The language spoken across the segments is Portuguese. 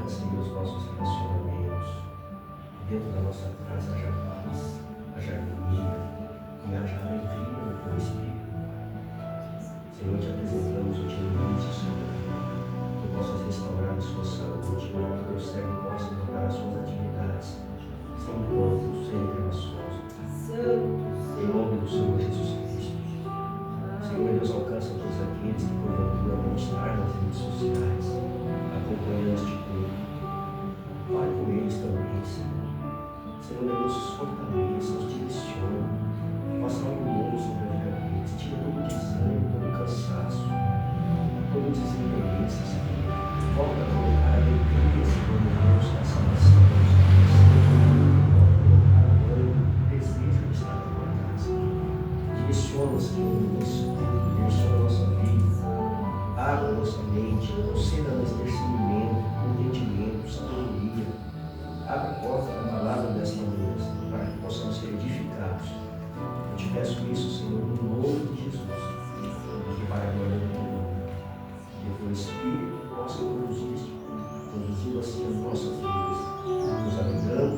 Senhor, os nossos relacionamentos. Dentro da nossa casa haja paz, haja harmonia, e haja alegria no teu Espírito. Senhor, te apresentamos o dia início, Senhor. Que possas restaurar a sua saúde, para que o teu servo possa voltar às suas atividades, sem encontros, sem relações. Em nome do Senhor Jesus Cristo. Senhor, Deus, alcança todos aqueles que porventura vão estar nas redes sociais, acompanhando este culto. Fale com eles também, Senhor. Senhor, Deus, os fortaleça, os direciona, faça algo novo sobre a vida deles, tira todo o desânimo, todo o cansaço, todo o desinteresse, Senhor. Volta a colocar a alegria, Senhor, no Deus da salvação. Desejo de estar na tua casa. Direciona, Senhor, isso, direciona a nossa vida, abra a nossa mente, conceda-nos discernimento, entendimento, sabedoria. Abra a porta da palavra desta manhã, Senhor, para que possamos ser edificados. Eu te peço isso, Senhor, no nome de Jesus, e para a glória do teu nome. Que o teu Espírito possa conduzindo assim as nossas vidas, nos alegrando,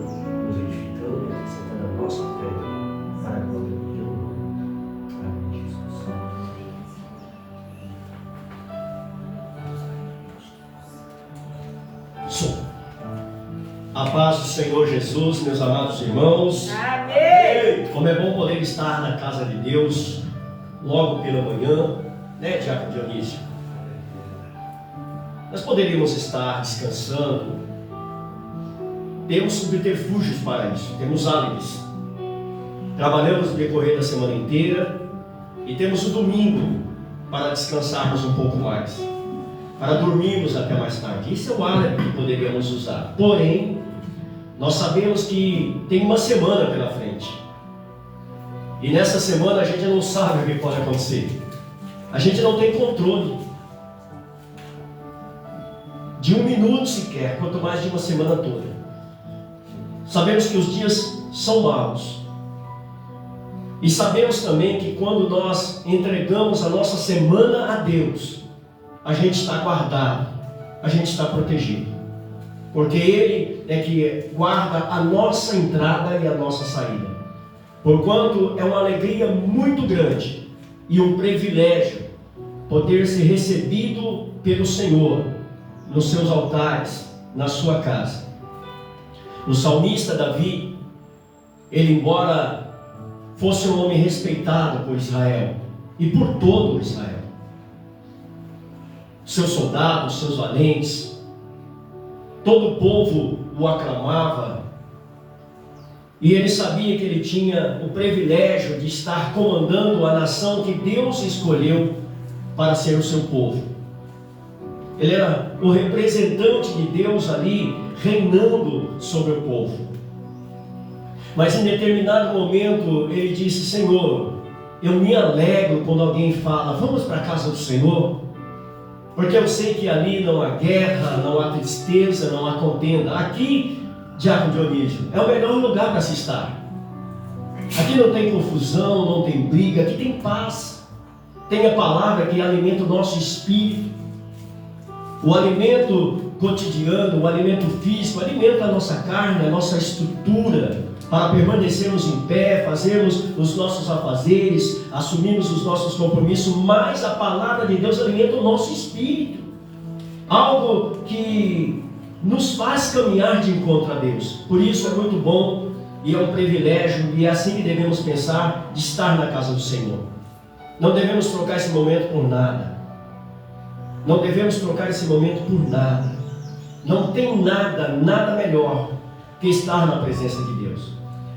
nos edificando e acrescentando a nossa fé para a glória do teu nome. Amém, Jesus. A paz do Senhor Jesus, meus amados irmãos. Amém! Como é bom poder estar na casa de Deus logo pela manhã, né, Diácono Dionísio? Nós poderíamos estar descansando. Temos subterfúgios para isso, temos álibis. Trabalhamos no decorrer da semana inteira e temos o domingo para descansarmos um pouco mais, para dormirmos até mais tarde. Isso é o álibi que poderíamos usar. Porém, nós sabemos que tem uma semana pela frente. E nessa semana a gente não sabe o que pode acontecer. A gente não tem controle de um minuto sequer, quanto mais de uma semana toda. Sabemos que os dias são maus. E sabemos também que quando nós entregamos a nossa semana a Deus, a gente está guardado, a gente está protegido. Porque Ele é que guarda a nossa entrada e a nossa saída. Porquanto é uma alegria muito grande e um privilégio poder ser recebido pelo Senhor nos seus altares, na sua casa. O salmista Davi, ele embora fosse um homem respeitado por Israel e por todo Israel, seus soldados, seus valentes, todo o povo o aclamava, e ele sabia que ele tinha o privilégio de estar comandando a nação que Deus escolheu para ser o seu povo. Ele era o representante de Deus ali, reinando sobre o povo. Mas em determinado momento ele disse: Senhor, eu me alegro quando alguém fala, vamos para a casa do Senhor, porque eu sei que ali não há guerra, não há tristeza, não há contenda. Aqui, Diácono Dionísio, é o melhor lugar para se estar. Aqui não tem confusão, não tem briga, aqui tem paz. Tem a palavra que alimenta o nosso espírito. O alimento cotidiano, o alimento físico, alimenta a nossa carne, a nossa estrutura, para permanecermos em pé, fazermos os nossos afazeres, assumirmos os nossos compromissos, mas a palavra de Deus alimenta o nosso espírito. Algo que nos faz caminhar de encontro a Deus. Por isso é muito bom e é um privilégio, e é assim que devemos pensar, de estar na casa do Senhor. Não devemos trocar esse momento por nada. Não devemos trocar esse momento por nada. Não tem nada melhor que estar na presença de Deus.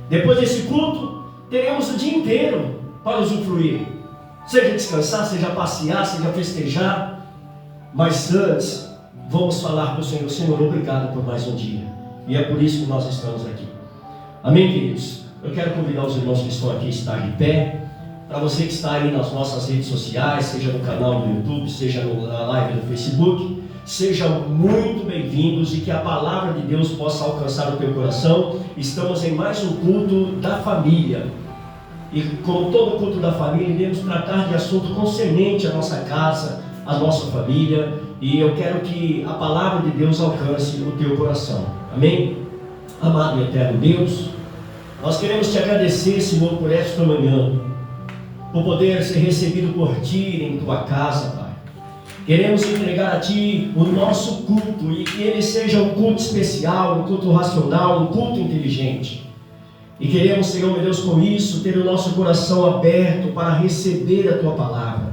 Depois desse culto, teremos o dia inteiro para usufruir. Seja descansar, seja passear, seja festejar. Mas antes, vamos falar para o Senhor: Senhor, obrigado por mais um dia. E é por isso que nós estamos aqui. Amém, queridos? Eu quero convidar os irmãos que estão aqui a estar de pé. Para você que está aí nas nossas redes sociais, seja no canal do YouTube, seja na live do Facebook, sejam muito bem-vindos e que a palavra de Deus possa alcançar o teu coração. Estamos em mais um culto da família. E como todo culto da família, iremos tratar de assunto concernente à nossa casa, a nossa família, e eu quero que a palavra de Deus alcance o teu coração. Amém? Amado e eterno Deus, nós queremos te agradecer, Senhor, por esta manhã, por poder ser recebido por Ti em Tua casa, Pai. Queremos entregar a Ti o nosso culto, e que ele seja um culto especial, um culto racional, um culto inteligente. E queremos, Senhor meu Deus, com isso, ter o nosso coração aberto para receber a Tua palavra.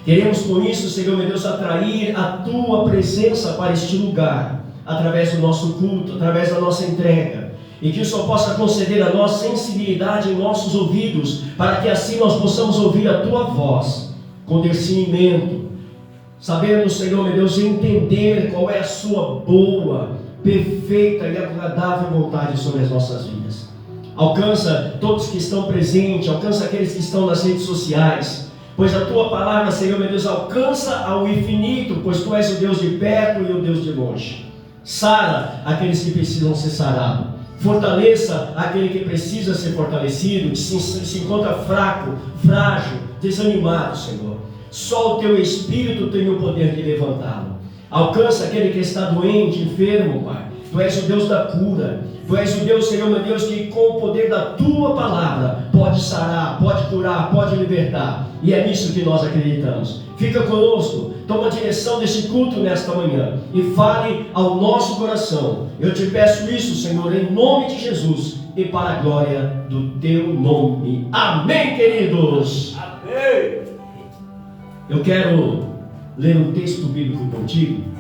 Queremos com isso, Senhor meu Deus, atrair a Tua presença para este lugar, através do nosso culto, através da nossa entrega. E que o Senhor possa conceder a nós sensibilidade em nossos ouvidos, para que assim nós possamos ouvir a Tua voz, com discernimento, sabendo, Senhor meu Deus, entender qual é a Sua boa, perfeita e agradável vontade sobre as nossas vidas. Alcança todos que estão presentes, alcança aqueles que estão nas redes sociais, pois a Tua palavra, Senhor meu Deus, alcança ao infinito, pois Tu és o Deus de perto e o Deus de longe. Sara aqueles que precisam ser sarados, fortaleça aquele que precisa ser fortalecido, que se encontra fraco, frágil, desanimado, Senhor. Só o Teu Espírito tem o poder de levantá-lo. Alcança aquele que está doente, enfermo, Pai. Tu és o Deus da cura. Tu és o Deus, Senhor meu Deus, que com o poder da Tua palavra pode sarar, pode curar, pode libertar. E é nisso que nós acreditamos. Fica conosco, toma a direção desse culto nesta manhã e fale ao nosso coração. Eu te peço isso, Senhor, em nome de Jesus e para a glória do Teu nome. Amém, queridos? Amém. Eu quero ler um texto bíblico contigo.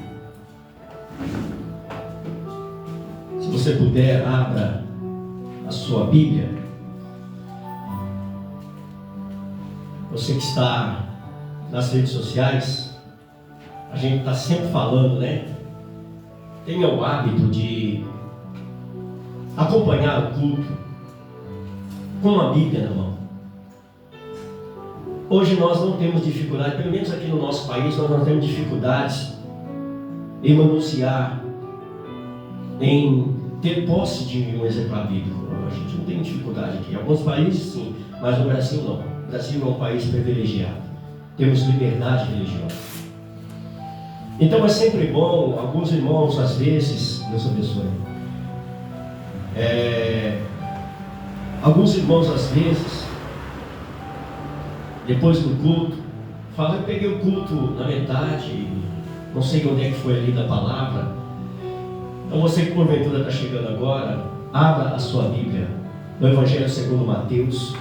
Se você puder, abra a sua Bíblia. Você que está nas redes sociais, a gente está sempre falando, né? Tenha o hábito de acompanhar o culto com a Bíblia na mão. Hoje nós não temos dificuldade, pelo menos aqui no nosso país, nós não temos dificuldades em manusear, em ter posse de um exemplar bíblico. A gente não tem dificuldade aqui. Em alguns países sim, mas no Brasil não. O Brasil é um país privilegiado. Temos liberdade religiosa. Então é sempre bom, alguns irmãos às vezes, Deus abençoe, alguns irmãos às vezes, depois do culto, falam: eu peguei o culto na metade, não sei onde é que foi ali da palavra. Então você que porventura está chegando agora, abra a sua Bíblia no Evangelho segundo Mateus,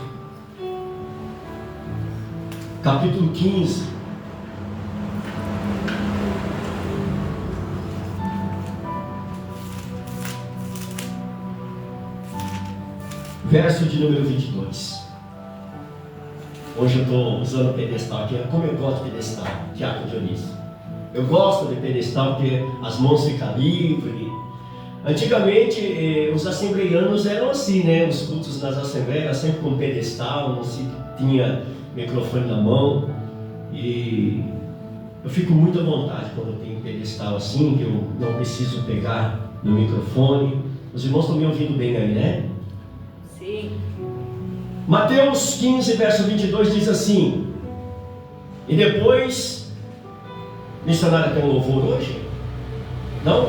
capítulo 15. Verso de número 22. Hoje eu estou usando o pedestal aqui. Como eu gosto de pedestal, Tiago Dionísio. Eu gosto de pedestal porque as mãos ficam livres. Antigamente os assembleianos eram assim, né? Os cultos nas assembleias sempre com pedestal, não se tinha microfone na mão. E eu fico muito à vontade quando eu tenho pedestal assim, que eu não preciso pegar no microfone. Os irmãos estão me ouvindo bem aí, né? Sim. Mateus 15, verso 22 diz assim: e depois, missionária, tem um louvor hoje? Não?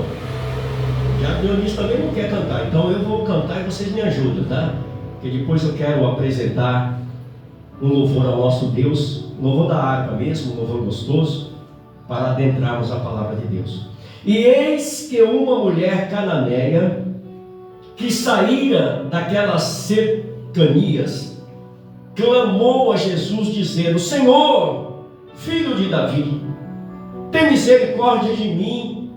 Já que o Dionísio também não quer cantar, então eu vou cantar e vocês me ajudam, tá? Porque depois eu quero apresentar um louvor ao nosso Deus, um louvor da harpa mesmo, um louvor gostoso, para adentrarmos a palavra de Deus. E eis que uma mulher cananeia, que saíra daquelas cercanias, clamou a Jesus dizendo: Senhor, filho de Davi, tem misericórdia de mim.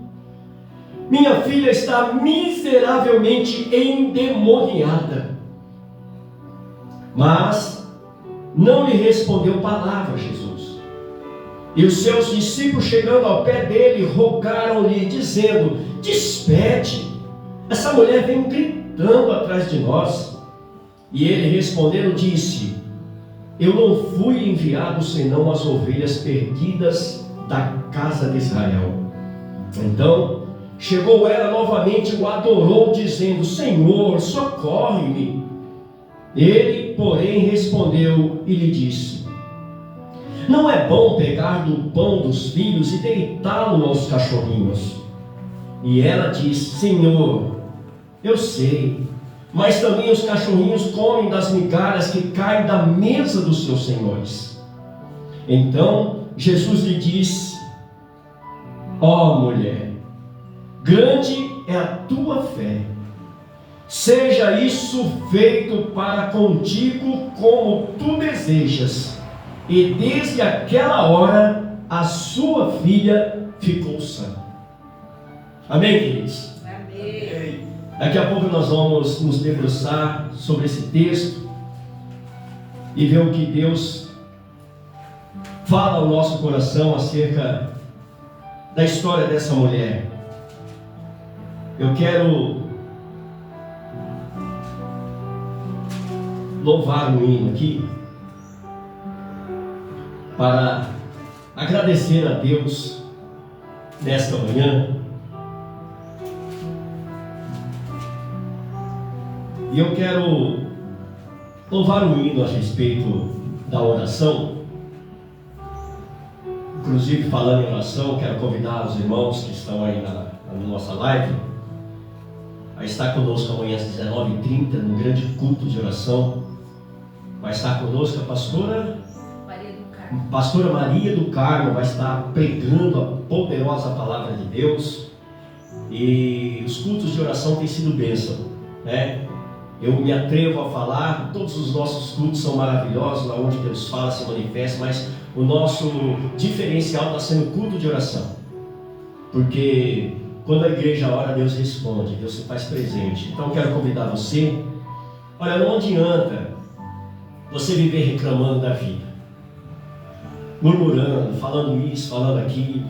Minha filha está miseravelmente endemoniada. Mas não lhe respondeu palavra Jesus. E os seus discípulos, chegando ao pé dele, rogaram-lhe, dizendo: despede, essa mulher vem gritando atrás de nós. E ele respondendo disse: eu não fui enviado senão as ovelhas perdidas da casa de Israel. Então chegou ela novamente, o adorou, dizendo: Senhor, socorre-me. Ele, porém, respondeu e lhe disse: Não é bom pegar do pão dos filhos e deitá-lo aos cachorrinhos. E ela disse: Senhor, eu sei, mas também os cachorrinhos comem das migalhas que caem da mesa dos seus senhores. Então Jesus lhe disse: ó mulher, grande é a tua fé, seja isso feito para contigo como tu desejas. E desde aquela hora a sua filha ficou sã. Amém, queridos? Amém. Daqui a pouco nós vamos nos debruçar sobre esse texto e ver o que Deus fala ao nosso coração acerca da história dessa mulher. Eu quero louvar um hino aqui para agradecer a Deus nesta manhã. E eu quero louvar um hino a respeito da oração. Inclusive, falando em oração, quero convidar os irmãos que estão aí na nossa live a estar conosco amanhã às 19h30, no grande culto de oração. Vai estar conosco a pastora Maria do Carmo, vai estar pregando a poderosa palavra de Deus. E os cultos de oração têm sido bênção, né? Eu me atrevo a falar, todos os nossos cultos são maravilhosos, onde Deus fala, se manifesta, mas o nosso diferencial está sendo o culto de oração. Porque quando a igreja ora, Deus responde, Deus se faz presente. Então eu quero convidar você. Olha, não adianta você viver reclamando da vida, murmurando, falando isso, falando aquilo,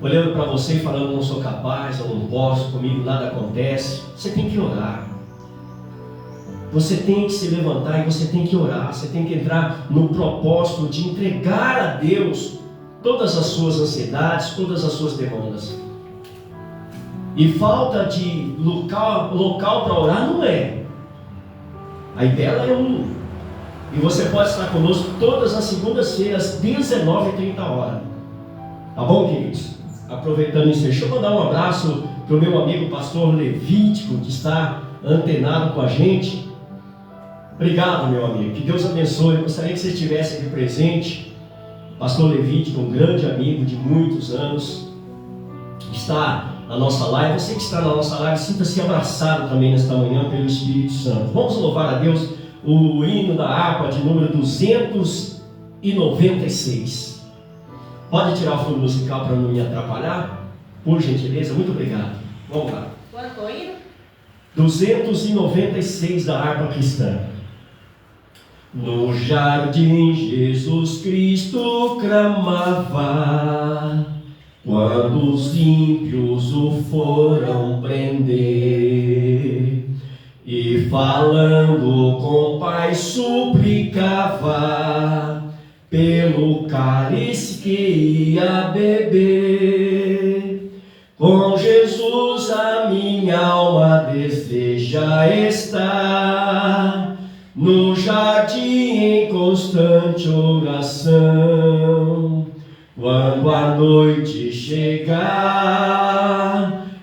olhando para você e falando: não sou capaz, eu não posso, comigo nada acontece. Você tem que orar. Você tem que se levantar e você tem que orar. Você tem que entrar no propósito de entregar a Deus todas as suas ansiedades, todas as suas demandas. E falta de local para orar não é. A ideia é um. E você pode estar conosco todas as segundas-feiras, 19h30. Tá bom, queridos? Aproveitando isso, deixa eu mandar um abraço para o meu amigo pastor Levítico, que está antenado com a gente. Obrigado, meu amigo, que Deus abençoe. Eu gostaria que você estivesse aqui presente. Pastor Levítico, um grande amigo de muitos anos, está na nossa live. Você que está na nossa live, sinta-se abraçado também nesta manhã pelo Espírito Santo. Vamos louvar a Deus, o hino da harpa de número 296. Pode tirar o fundo musical para não me atrapalhar? Por gentileza, muito obrigado. Vamos lá. Quanto o hino? 296 da harpa cristã. No jardim Jesus Cristo clamava, quando os ímpios o foram prender, e falando com Pai suplicava pelo cálice que ia beber. Com Jesus a minha alma deseja estar, no jardim em constante oração. Quando a noite chegar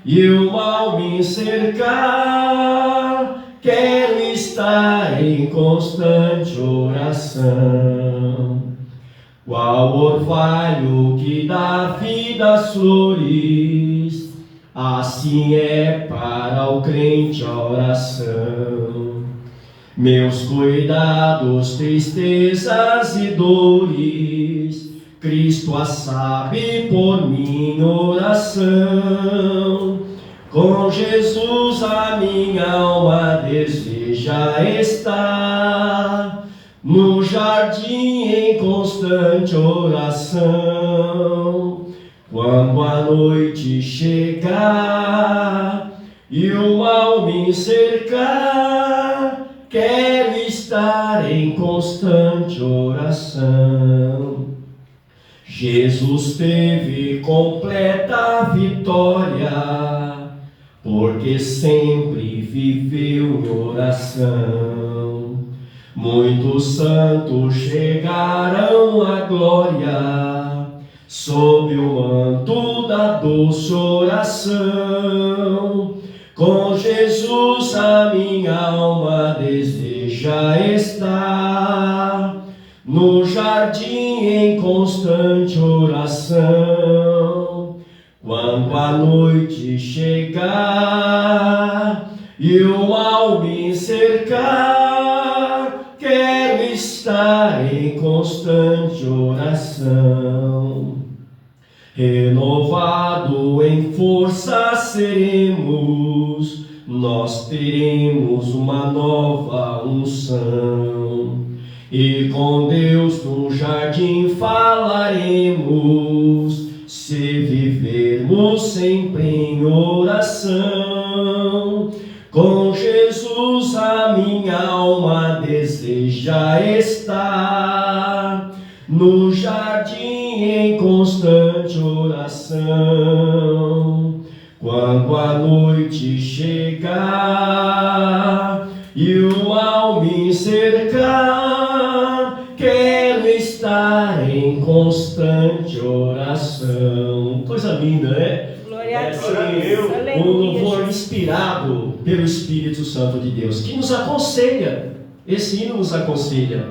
e o mal me cercar, quero estar em constante oração. Qual orvalho que dá vida às flores, assim é para o crente a oração. Meus cuidados, tristezas e dores, Cristo a sabe por minha oração. Com Jesus a minha alma deseja estar, no jardim em constante oração. Quando a noite chegar e o mal me cercar, quero estar em constante oração. Jesus teve completa vitória, porque sempre viveu em oração. Muitos santos chegarão à glória, sob o manto da doce oração. Com Jesus a minha alma deseja estar, no jardim em constante oração. Quando a noite chegar e o mal me cercar, quero estar em constante oração. Renovado em força seremos, nós teremos uma nova unção. E com Deus no jardim falaremos, se vivermos sempre em oração. Com Jesus a minha alma deseja estar, no jardim em constante oração. Quando a noite chegar e o mal me cercar, quero estar em constante oração. Coisa linda, né? Glória a Deus. Um louvor inspirado pelo Espírito Santo de Deus, que nos aconselha. Esse hino nos aconselha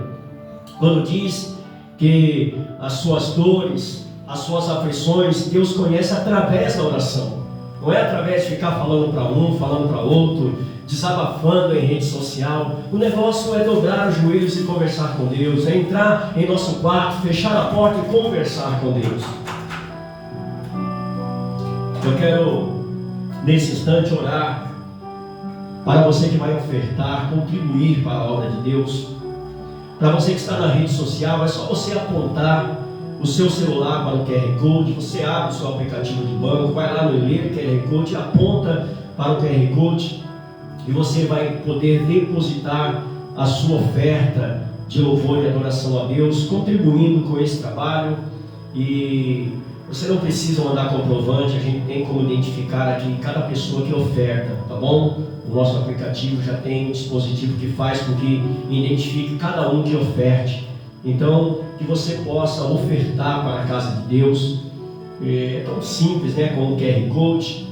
quando diz que as suas dores, as suas aflições, Deus conhece através da oração. Não é através de ficar falando para um, falando para outro, desabafando em rede social. O negócio é dobrar os joelhos e conversar com Deus, é entrar em nosso quarto, fechar a porta e conversar com Deus. Eu quero, nesse instante, orar para você que vai ofertar, contribuir para a obra de Deus. Para você que está na rede social, é só você apontar o seu celular para o QR Code, você abre o seu aplicativo de banco, vai lá no QR Code, aponta para o QR Code e você vai poder depositar a sua oferta de louvor e adoração a Deus, contribuindo com esse trabalho. E você não precisa mandar comprovante, a gente tem como identificar aqui cada pessoa que oferta, tá bom? O nosso aplicativo já tem um dispositivo que faz com que identifique cada um que oferte. Então, que você possa ofertar para a casa de Deus. É tão simples, né? Com o QR Code.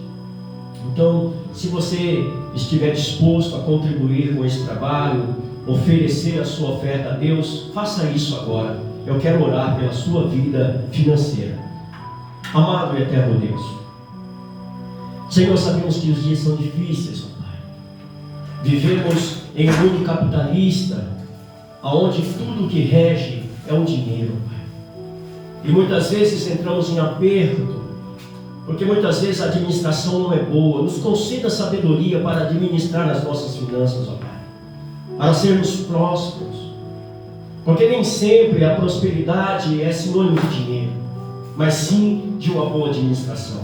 Então, se você estiver disposto a contribuir com esse trabalho, oferecer a sua oferta a Deus, faça isso agora. Eu quero orar pela sua vida financeira. Amado e eterno Deus, Senhor, sabemos que os dias são difíceis, ó Pai. Vivemos em um mundo capitalista, onde tudo que rege é o dinheiro, Pai. E muitas vezes entramos em aperto, porque muitas vezes a administração não é boa. Nos conceda sabedoria para administrar as nossas finanças, ó Pai, para sermos prósperos, porque nem sempre a prosperidade é sinônimo de dinheiro, mas sim de uma boa administração.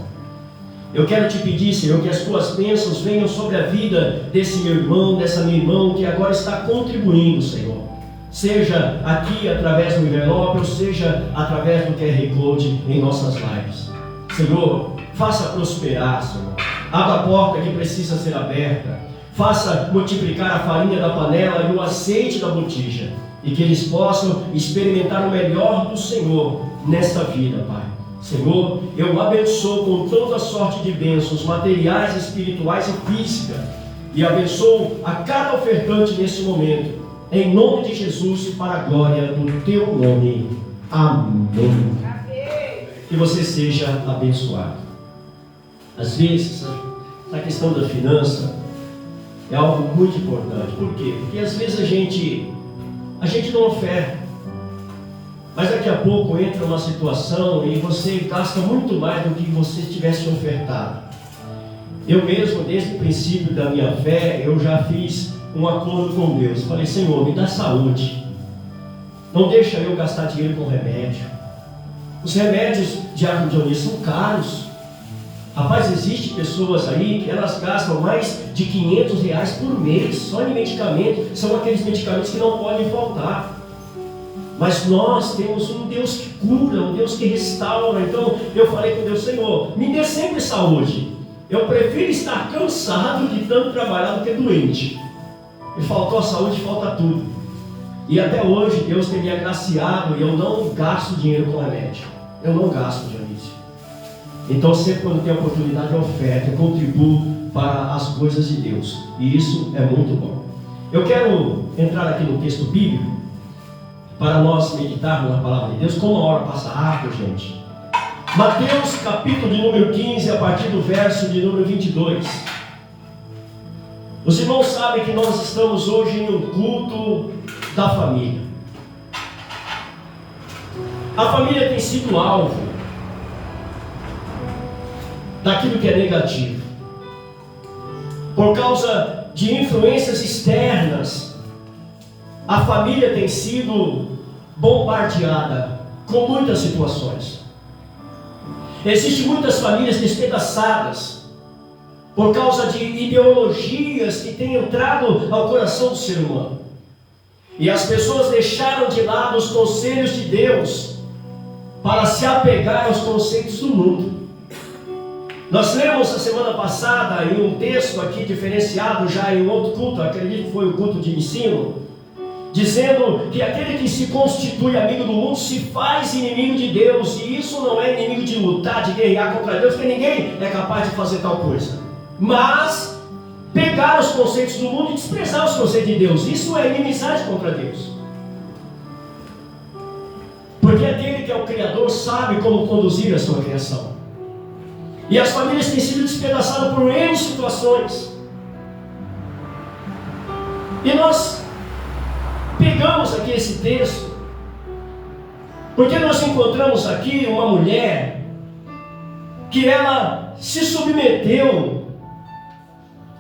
Eu quero te pedir, Senhor, que as tuas bênçãos venham sobre a vida desse meu irmão, dessa minha irmã que agora está contribuindo, Senhor. Seja aqui através do envelope, ou seja através do QR Code em nossas lives. Senhor, faça prosperar, Senhor. Abra a porta que precisa ser aberta. Faça multiplicar a farinha da panela e o azeite da botija. E que eles possam experimentar o melhor do Senhor nesta vida, Pai. Senhor, eu abençoo com toda sorte de bênçãos materiais, espirituais e físicas. E abençoo a cada ofertante nesse momento. Em nome de Jesus e para a glória do teu nome. Amém. Que você seja abençoado. Às vezes, a questão da finança é algo muito importante. Por quê? Porque às vezes a gente não oferta, mas daqui a pouco entra uma situação e você gasta muito mais do que você tivesse ofertado. Eu mesmo, desde o princípio da minha fé, eu já fiz um acordo com Deus. Falei, Senhor, me dá saúde. Não deixa eu gastar dinheiro com remédio. Os remédios de Diácono Dionísio são caros. Rapaz, existem pessoas aí que elas gastam mais de R$500 por mês só em medicamento. São aqueles medicamentos que não podem faltar. Mas nós temos um Deus que cura, um Deus que restaura. Então eu falei com Deus, Senhor, me dê sempre saúde. Eu prefiro estar cansado de tanto trabalhar do que doente. E faltou a saúde, falta tudo. E até hoje Deus tem me agraciado e eu não gasto dinheiro com remédio. Eu não gasto, Dionísio. Então sempre quando tem oportunidade eu oferto, eu contribuo para as coisas de Deus. E isso é muito bom. Eu quero entrar aqui no texto bíblico para nós meditarmos na palavra de Deus. Como a hora passa rápido, gente. Mateus capítulo de número 15, a partir do verso de número 22. Os irmãos sabem que nós estamos hoje em um culto da família. A família tem sido alvo daquilo que é negativo. Por causa de influências externas, a família tem sido bombardeada com muitas situações. Existem muitas famílias despedaçadas por causa de ideologias que têm entrado ao coração do ser humano. E as pessoas deixaram de lado os conselhos de Deus para se apegar aos conceitos do mundo. Nós lemos a semana passada em um texto aqui diferenciado já em outro culto, acredito que foi o culto de ensino, dizendo que aquele que se constitui amigo do mundo se faz inimigo de Deus. E isso não é inimigo de lutar, de guerrear contra Deus, porque ninguém é capaz de fazer tal coisa. Mas pegar os conceitos do mundo e desprezar os conceitos de Deus, isso é inimizade contra Deus. Porque aquele que é o Criador sabe como conduzir a sua criação. E as famílias têm sido despedaçadas por N situações. E nós pegamos aqui esse texto porque nós encontramos aqui uma mulher que ela se submeteu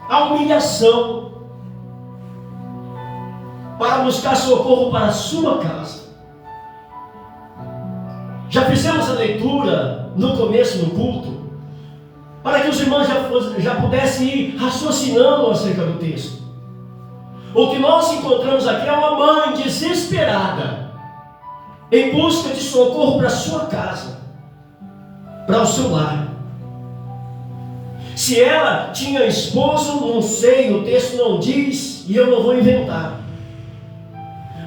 à humilhação para buscar socorro para a sua casa. Já fizemos a leitura no começo do culto, para que os irmãos já pudessem ir raciocinando acerca do texto. O que nós encontramos aqui é uma mãe desesperada, em busca de socorro para a sua casa, para o seu lar. Se ela tinha esposo, não sei, o texto não diz, e eu não vou inventar.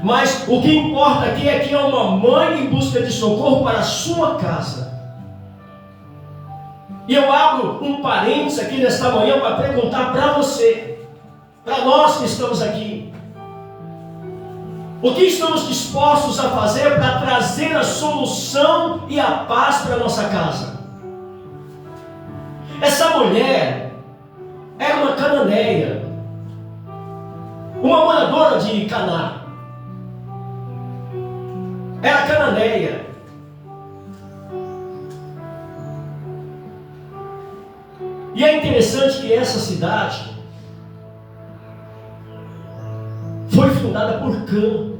Mas o que importa aqui é que é uma mãe em busca de socorro para a sua casa. E eu abro um parênteses aqui nesta manhã para perguntar para você, para nós que estamos aqui, o que estamos dispostos a fazer para trazer a solução e a paz para a nossa casa? Essa mulher era uma cananeia, uma moradora de Caná. Era cananeia. E é interessante que essa cidade foi fundada por Cã,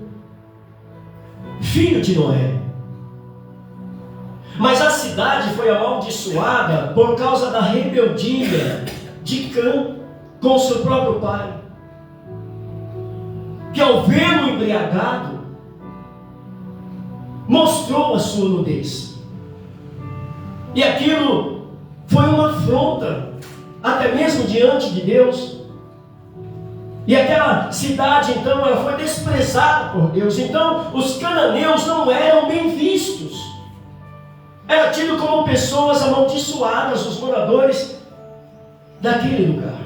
filho de Noé. Mas a cidade foi amaldiçoada por causa da rebeldia de Cã com seu próprio pai, que ao vê-lo embriagado, mostrou a sua nudez. E aquilo foi uma afronta, até mesmo diante de Deus. E aquela cidade, então, ela foi desprezada por Deus. Então, os cananeus não eram bem vistos. Era tido como pessoas amaldiçoadas, os moradores daquele lugar.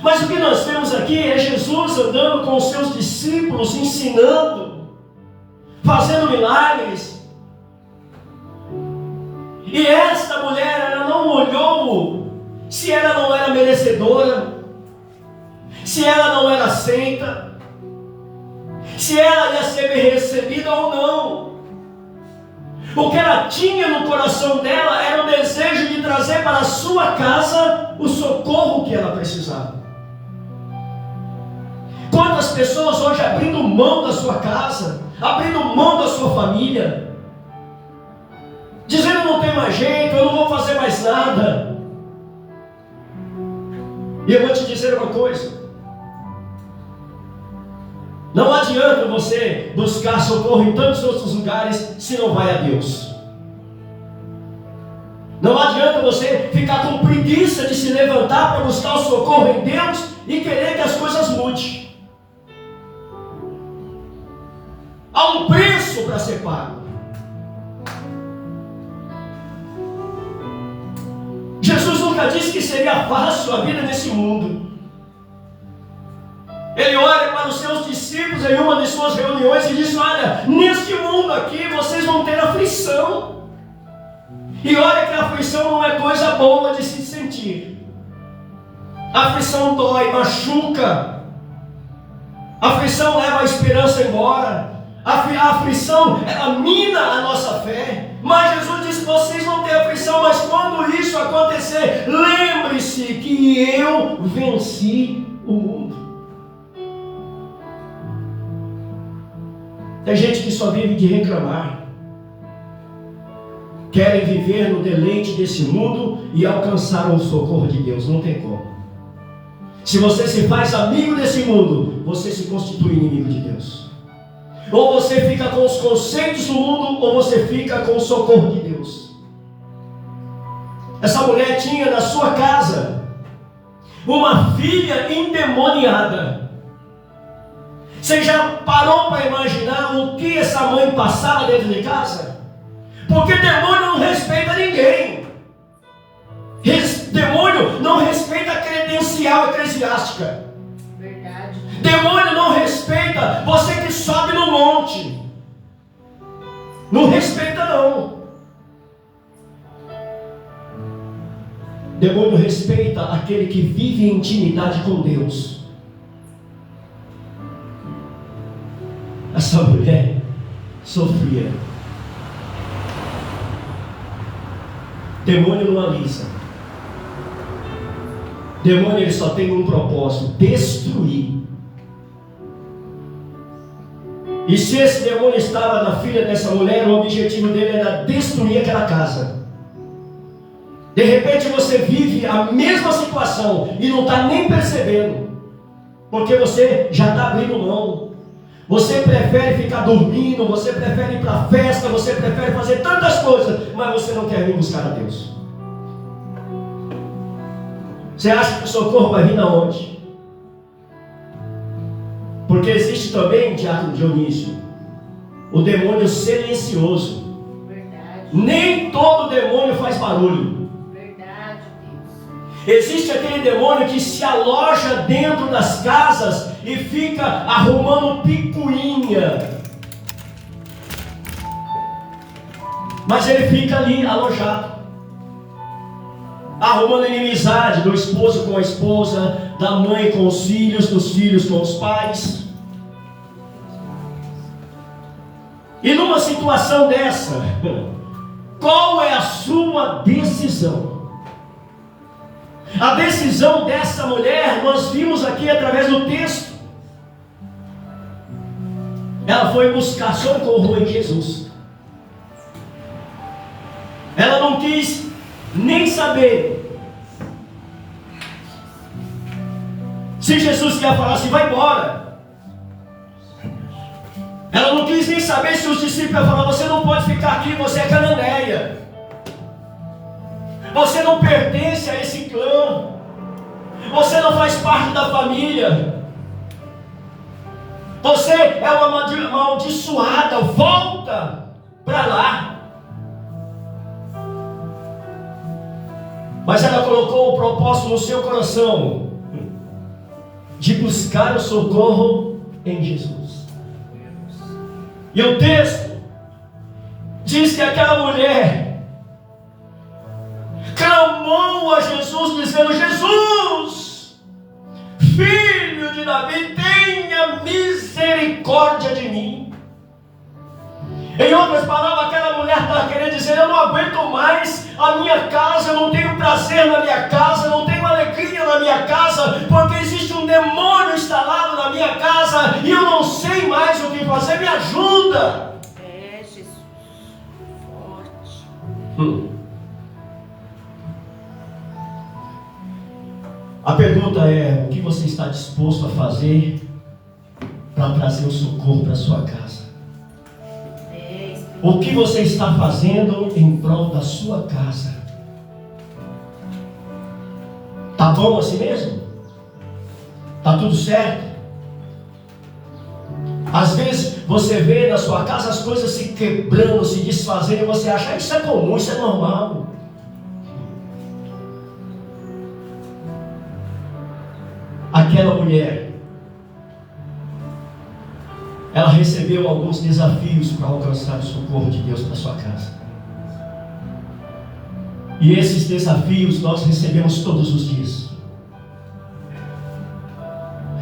Mas o que nós temos aqui é Jesus andando com os seus discípulos, ensinando, fazendo milagres. E esta mulher, ela não olhou se ela não era merecedora, se ela não era aceita, se ela ia ser bem recebida ou não. O que ela tinha no coração dela era o desejo de trazer para a sua casa o socorro que ela precisava. Quantas pessoas hoje abrindo mão da sua casa, abrindo mão da sua família, dizendo: não tem mais jeito, eu não vou fazer mais nada. E eu vou te dizer uma coisa: não adianta você buscar socorro em tantos outros lugares se não vai a Deus. Não adianta você ficar com preguiça de se levantar para buscar o socorro em Deus e querer que as coisas mudem. preço para ser pago. Jesus nunca disse que seria fácil a vida nesse mundo. Ele olha para os seus discípulos em uma de suas reuniões e diz: olha, neste mundo aqui vocês vão ter aflição. E olha que a aflição não é coisa boa de se sentir. A aflição dói, machuca. A aflição leva a esperança embora. A aflição, ela mina a nossa fé. Mas Jesus disse: vocês vão ter aflição, mas quando isso acontecer, lembre-se que eu venci o mundo. Tem gente que só vive de reclamar. Querem viver no deleite desse mundo e alcançar o socorro de Deus. Não tem como. Se você se faz amigo desse mundo, você se constitui inimigo de Deus. Ou você fica com os conceitos do mundo, ou você fica com o socorro de Deus. Essa mulher tinha na sua casa uma filha endemoniada. Você já parou para imaginar o que essa mãe passava dentro de casa? Porque demônio não respeita ninguém. Demônio não respeita a credencial eclesiástica. Verdade. Demônio não respeita você que sobe no monte. Não respeita não. Demônio respeita aquele que vive em intimidade com Deus. Essa mulher sofria. Demônio não alisa. Demônio, ele só tem um propósito: destruir. E se esse demônio estava na filha dessa mulher, o objetivo dele era destruir aquela casa. De repente você vive a mesma situação e não está nem percebendo, porque você já está abrindo mão. Você prefere ficar dormindo, você prefere ir para a festa, você prefere fazer tantas coisas, mas você não quer vir buscar a Deus. Você acha que o socorro vai vir de onde? Porque existe também, diácono Dionísio, o demônio silencioso. Verdade. Nem todo demônio faz barulho. Verdade, Deus. Existe aquele demônio que se aloja dentro das casas e fica arrumando picuinha. Mas ele fica ali alojado, arrumando inimizade do esposo com a esposa, da mãe com os filhos, dos filhos com os pais. E numa situação dessa, qual é a sua decisão? A decisão dessa mulher, nós vimos aqui através do texto. Ela foi buscar socorro em Jesus. Ela não quis nem saber se Jesus ia falar assim: vai embora. Ela não quis nem saber se os discípulos iam falar: você não pode ficar aqui, você é cananeia, você não pertence a esse clã, você não faz parte da família, você é uma amaldiçoada, volta para lá. Mas ela colocou o propósito no seu coração de buscar o socorro em Jesus. E o texto diz que aquela mulher clamou a Jesus dizendo: Jesus, filho de Davi, tenha misericórdia de mim. Em outras palavras, aquela mulher estava querendo dizer: eu não aguento mais a minha casa, eu não tenho prazer na minha casa, eu não tenho alegria na minha casa, porque existe um demônio instalado na minha casa e eu não sei mais o que fazer, me ajuda. É, Jesus. Forte. A pergunta é: o que você está disposto a fazer para trazer o socorro para a sua casa? O que você está fazendo em prol da sua casa? Tá bom assim mesmo? Tá tudo certo? Às vezes você vê na sua casa as coisas se quebrando, se desfazendo, e você acha, isso é comum, isso é normal. Aquela mulher, ela recebeu alguns desafios para alcançar o socorro de Deus para sua casa. E esses desafios nós recebemos todos os dias.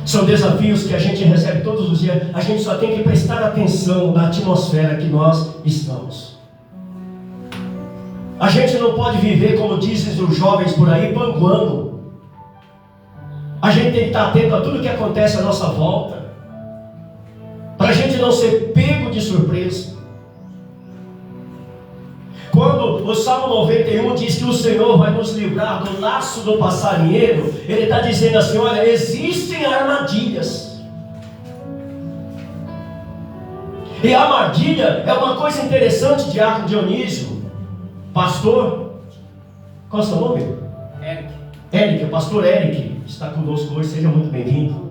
São desafios que a gente recebe todos os dias. A gente só tem que prestar atenção na atmosfera que nós estamos. A gente não pode viver, como dizem os jovens por aí, panguando. A gente tem que estar atento a tudo que acontece à nossa volta, para a gente não ser pego de surpresa. Quando o Salmo 91 diz que o Senhor vai nos livrar do laço do passarinheiro, ele está dizendo assim, olha, existem armadilhas. E a armadilha é uma coisa interessante, Diácono Dionísio, pastor, qual é o seu nome? Eric, o pastor Eric está conosco hoje, seja muito bem-vindo.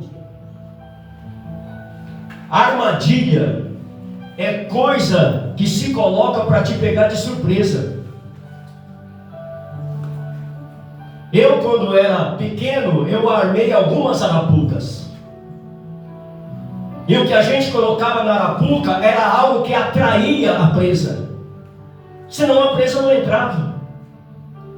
A armadilha é coisa que se coloca para te pegar de surpresa. Eu, quando era pequeno, eu armei algumas arapucas. E o que a gente colocava na arapuca era algo que atraía a presa. Senão a presa não entrava.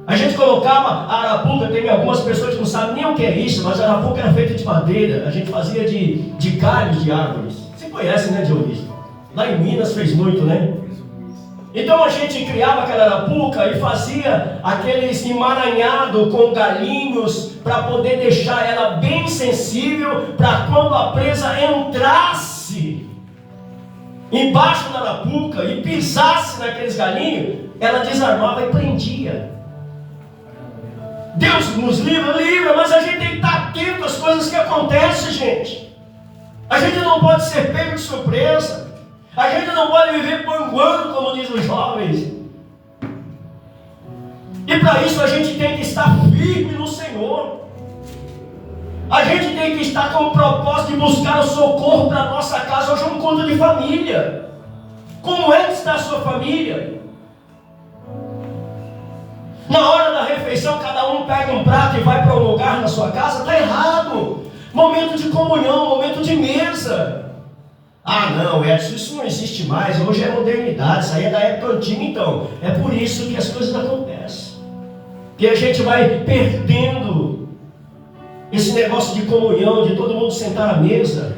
A gente colocava a arapuca, tem algumas pessoas que não sabem nem o que é isso, mas a arapuca era feita de madeira. A gente fazia de galhos de árvores. Você conhece, né, Dionísio? Lá em Minas fez muito, né? Então a gente criava aquela arapuca e fazia aqueles emaranhados com galinhos para poder deixar ela bem sensível para quando a presa entrasse embaixo da arapuca e pisasse naqueles galinhos, ela desarmava e prendia. Deus nos livra, mas a gente tem que estar atento às coisas que acontecem, gente. A gente não pode ser pego de surpresa. A gente não pode viver panguando, como dizem os jovens. E para isso a gente tem que estar firme no Senhor. A gente tem que estar com o propósito de buscar o socorro para a nossa casa. Hoje é um encontro de família. Como é que está a sua família? Na hora da refeição, cada um pega um prato e vai para um lugar na sua casa. Está errado. Momento de comunhão, momento de mesa. Ah não, Edson, isso não existe mais, hoje é modernidade, isso aí é da época antiga. Então, é por isso que as coisas acontecem, que a gente vai perdendo esse negócio de comunhão, de todo mundo sentar à mesa.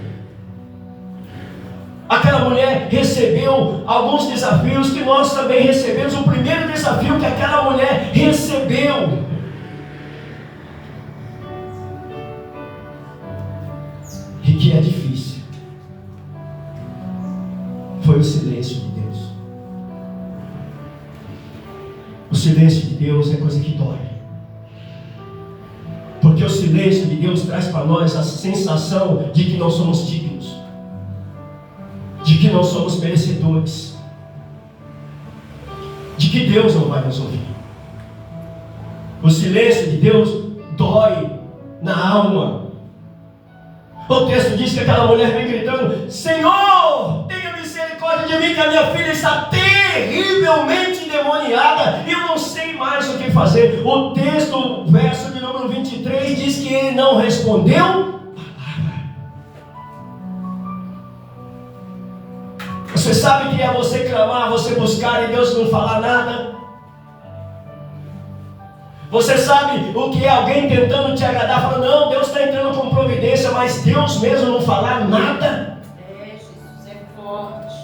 Aquela mulher recebeu alguns desafios que nós também recebemos. O primeiro desafio que aquela mulher recebeu e que é difícil foi o silêncio de Deus. O silêncio de Deus é coisa que dói, porque o silêncio de Deus traz para nós a sensação de que não somos dignos, de que não somos merecedores, de que Deus não vai nos ouvir. O silêncio de Deus dói na alma. O texto diz que aquela mulher vem gritando: Senhor, tenha misericórdia de mim, que a minha filha está terrivelmente endemoniada e eu não sei mais o que fazer. O texto, verso de número 23, diz que ele não respondeu palavra. Você sabe que é você clamar, você buscar e Deus não falar nada? Você sabe o que é alguém tentando te agradar, falando, não, Deus está entrando com providência, mas Deus mesmo não falar nada? Jesus é forte.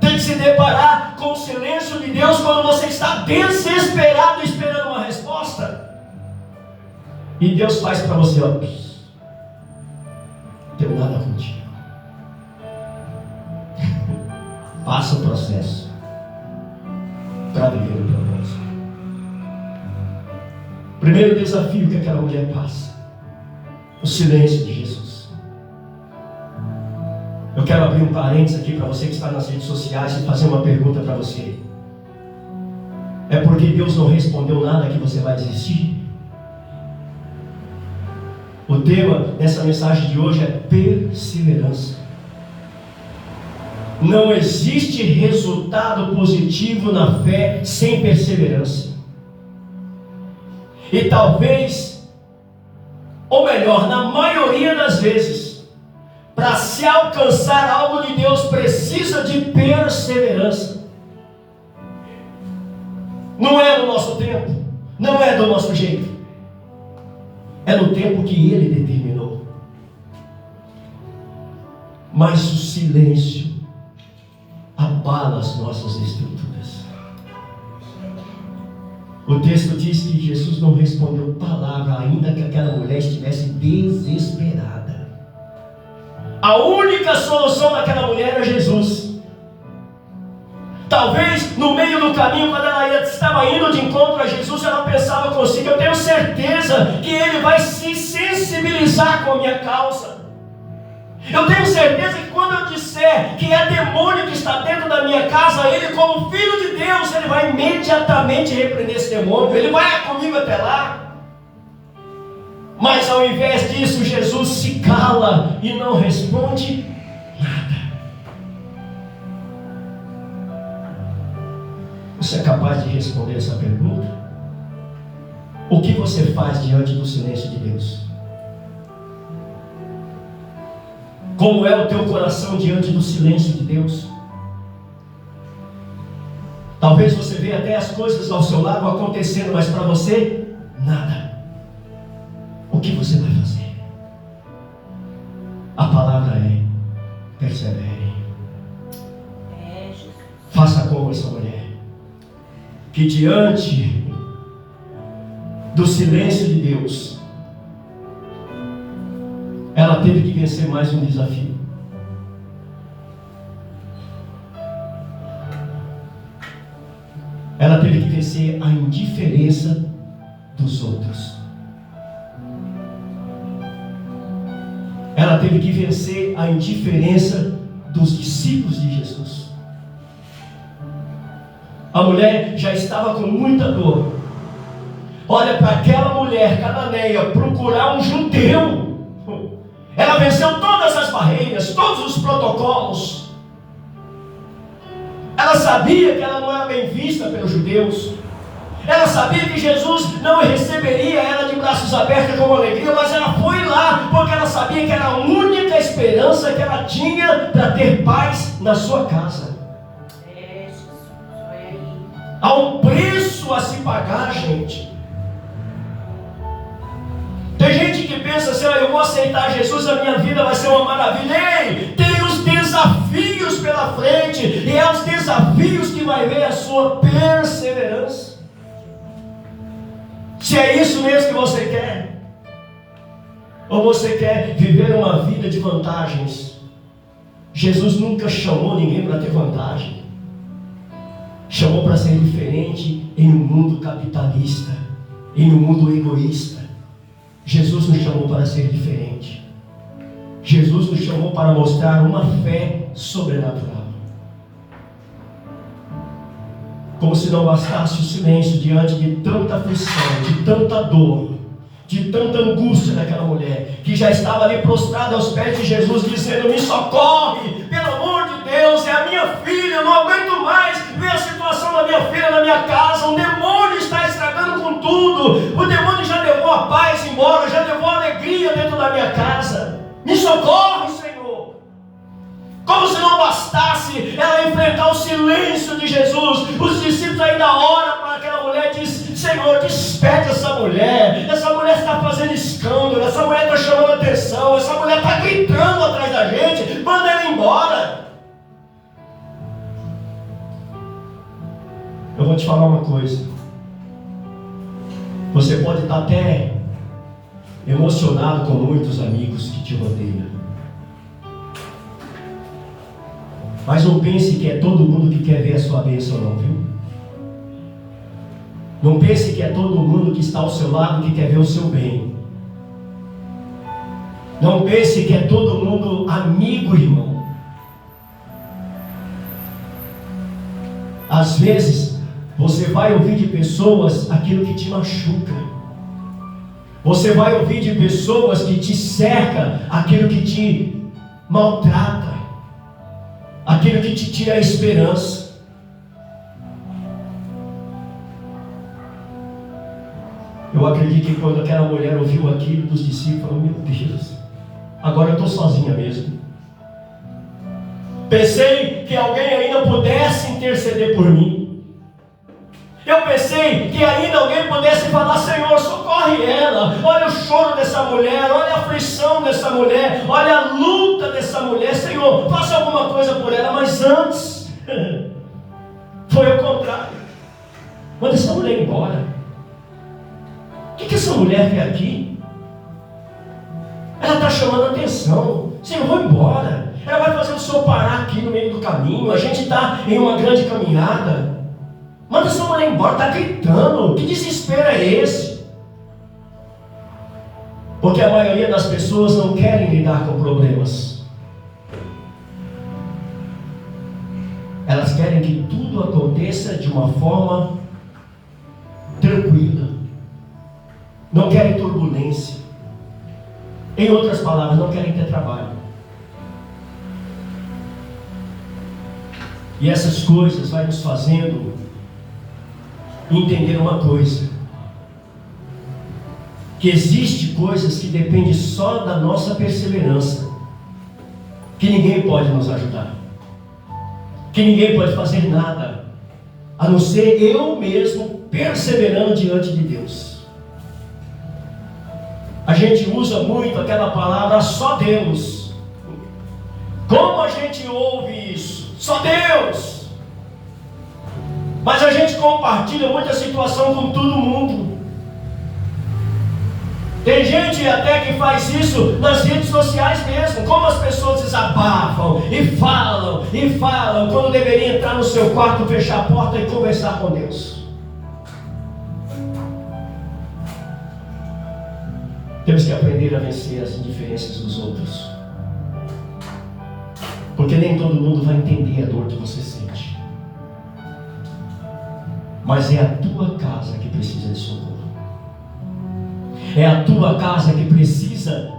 Tem que se deparar com o silêncio de Deus quando você está desesperado esperando uma resposta. E Deus faz para você, ó, não tenho nada contigo. Passa o processo para viver o propósito. Primeiro desafio que aquela mulher passa: o silêncio de Jesus. Eu quero abrir um parênteses aqui para você que está nas redes sociais e fazer uma pergunta para você. É porque Deus não respondeu nada que você vai desistir? O tema dessa mensagem de hoje é perseverança. Não existe resultado positivo na fé sem perseverança. E talvez, ou melhor, na maioria das vezes, para se alcançar algo de Deus precisa de perseverança. Não é no nosso tempo, não é do nosso jeito, é no tempo que Ele determinou. Mas o silêncio abala as nossas estruturas. O texto diz que Jesus não respondeu palavra, ainda que aquela mulher estivesse desesperada. A única solução daquela mulher era Jesus. Talvez no meio do caminho, quando ela estava indo de encontro a Jesus, ela pensava consigo: eu tenho certeza que Ele vai se sensibilizar com a minha causa. Eu tenho certeza que quando eu disser que é demônio que está dentro da minha casa, Ele, como Filho de Deus, Ele vai imediatamente repreender esse demônio. Ele vai comigo até lá. Mas ao invés disso, Jesus se cala e não responde nada. Você é capaz de responder essa pergunta? O que você faz diante do silêncio de Deus? Como é o teu coração diante do silêncio de Deus? Talvez você veja até as coisas ao seu lado acontecendo, mas para você, nada. O que você vai fazer? A palavra é: persevere. Faça como essa mulher, que diante do silêncio de Deus, ela teve que vencer mais um desafio. Ela teve que vencer a indiferença dos outros. Ela teve que vencer a indiferença dos discípulos de Jesus. A mulher já estava com muita dor. Olha, para aquela mulher cananeia procurar um judeu, ela venceu todas as barreiras, todos os protocolos. Ela sabia que ela não era bem vista pelos judeus. Ela sabia que Jesus não receberia ela de braços abertos com alegria, mas ela foi lá porque ela sabia que era a única esperança que ela tinha para ter paz na sua casa. Há um preço a se pagar, gente. Tem gente que pensa assim: eu vou aceitar Jesus, a minha vida vai ser uma maravilha. Ei, tem os desafios pela frente, e é os desafios que vai ver a sua perseverança. Se é isso mesmo que você quer, ou você quer viver uma vida de vantagens? Jesus nunca chamou ninguém para ter vantagem. Chamou para ser diferente em um mundo capitalista, em um mundo egoísta. Jesus nos chamou para ser diferente. Jesus nos chamou para mostrar uma fé sobrenatural. Como se não bastasse o silêncio diante de tanta aflição, de tanta dor, de tanta angústia daquela mulher, que já estava ali prostrada aos pés de Jesus, dizendo: me socorre, pelo amor de Deus, é a minha filha, eu não aguento mais ver a situação da minha filha na minha casa, um demônio está estragando com tudo, o demônio já levou a paz embora, já levou a alegria dentro da minha casa, me socorre, Senhor. Como se não bastasse ela enfrentar o silêncio de Jesus, os discípulos ainda oram para aquela mulher e dizem: Senhor, despede essa mulher está fazendo escândalo, essa mulher está chamando atenção, essa mulher está gritando atrás da gente, manda ela embora. Eu vou te falar uma coisa, você pode estar até emocionado com muitos amigos que te rodeiam, mas não pense que é todo mundo que quer ver a sua bênção, não, viu? Não pense que é todo mundo que está ao seu lado que quer ver o seu bem. Não pense que é todo mundo amigo, irmão. Às vezes, você vai ouvir de pessoas aquilo que te machuca. Você vai ouvir de pessoas que te cercam aquilo que te maltrata, aquilo aquilo que te tira a esperança. Eu acredito que quando aquela mulher ouviu aquilo dos discípulos, meu Deus, agora eu estou sozinha mesmo. Pensei que alguém ainda pudesse interceder por mim. Eu pensei que ainda alguém pudesse falar: Senhor, socorre ela. Olha o choro dessa mulher, olha a aflição dessa mulher, olha a luta dessa mulher. Senhor, faça alguma coisa por ela. Mas antes, foi o contrário. Manda essa mulher embora. O que essa mulher vem aqui? Ela está chamando a atenção. Senhor, vou embora. Ela vai fazer o Senhor parar aqui no meio do caminho. A gente está em uma grande caminhada. Manda essa mulher embora, está gritando. Que desespero é esse? Porque a maioria das pessoas não querem lidar com problemas. Elas querem que tudo aconteça de uma forma tranquila. Não querem turbulência. Em outras palavras, não querem ter trabalho. E essas coisas vai nos fazendo entender uma coisa: que existe coisas que dependem só da nossa perseverança, que ninguém pode nos ajudar, que ninguém pode fazer nada, a não ser eu mesmo perseverando diante de Deus. A gente usa muito aquela palavra só Deus. Como a gente ouve isso? Só Deus. Mas a gente compartilha muita situação com todo mundo. Tem gente até que faz isso nas redes sociais mesmo. Como as pessoas desabafam e falam, quando deveria entrar no seu quarto, fechar a porta e conversar com Deus. Temos que aprender a vencer as indiferenças dos outros. Porque nem todo mundo vai entender a dor que você sente. Mas é a tua casa que precisa de socorro. É a tua casa que precisa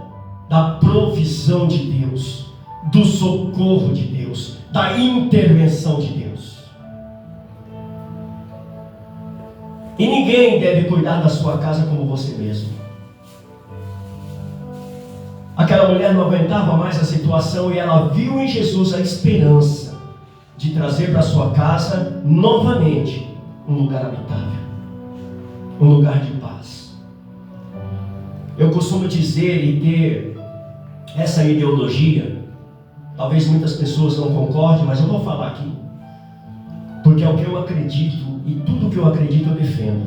da provisão de Deus, do socorro de Deus, da intervenção de Deus. E ninguém deve cuidar da sua casa como você mesmo. Aquela mulher não aguentava mais a situação e ela viu em Jesus a esperança de trazer para sua casa novamente um lugar habitável, um lugar de paz. Eu costumo dizer e ter essa ideologia, talvez muitas pessoas não concordem, mas eu vou falar aqui, porque é o que eu acredito e tudo que eu acredito eu defendo.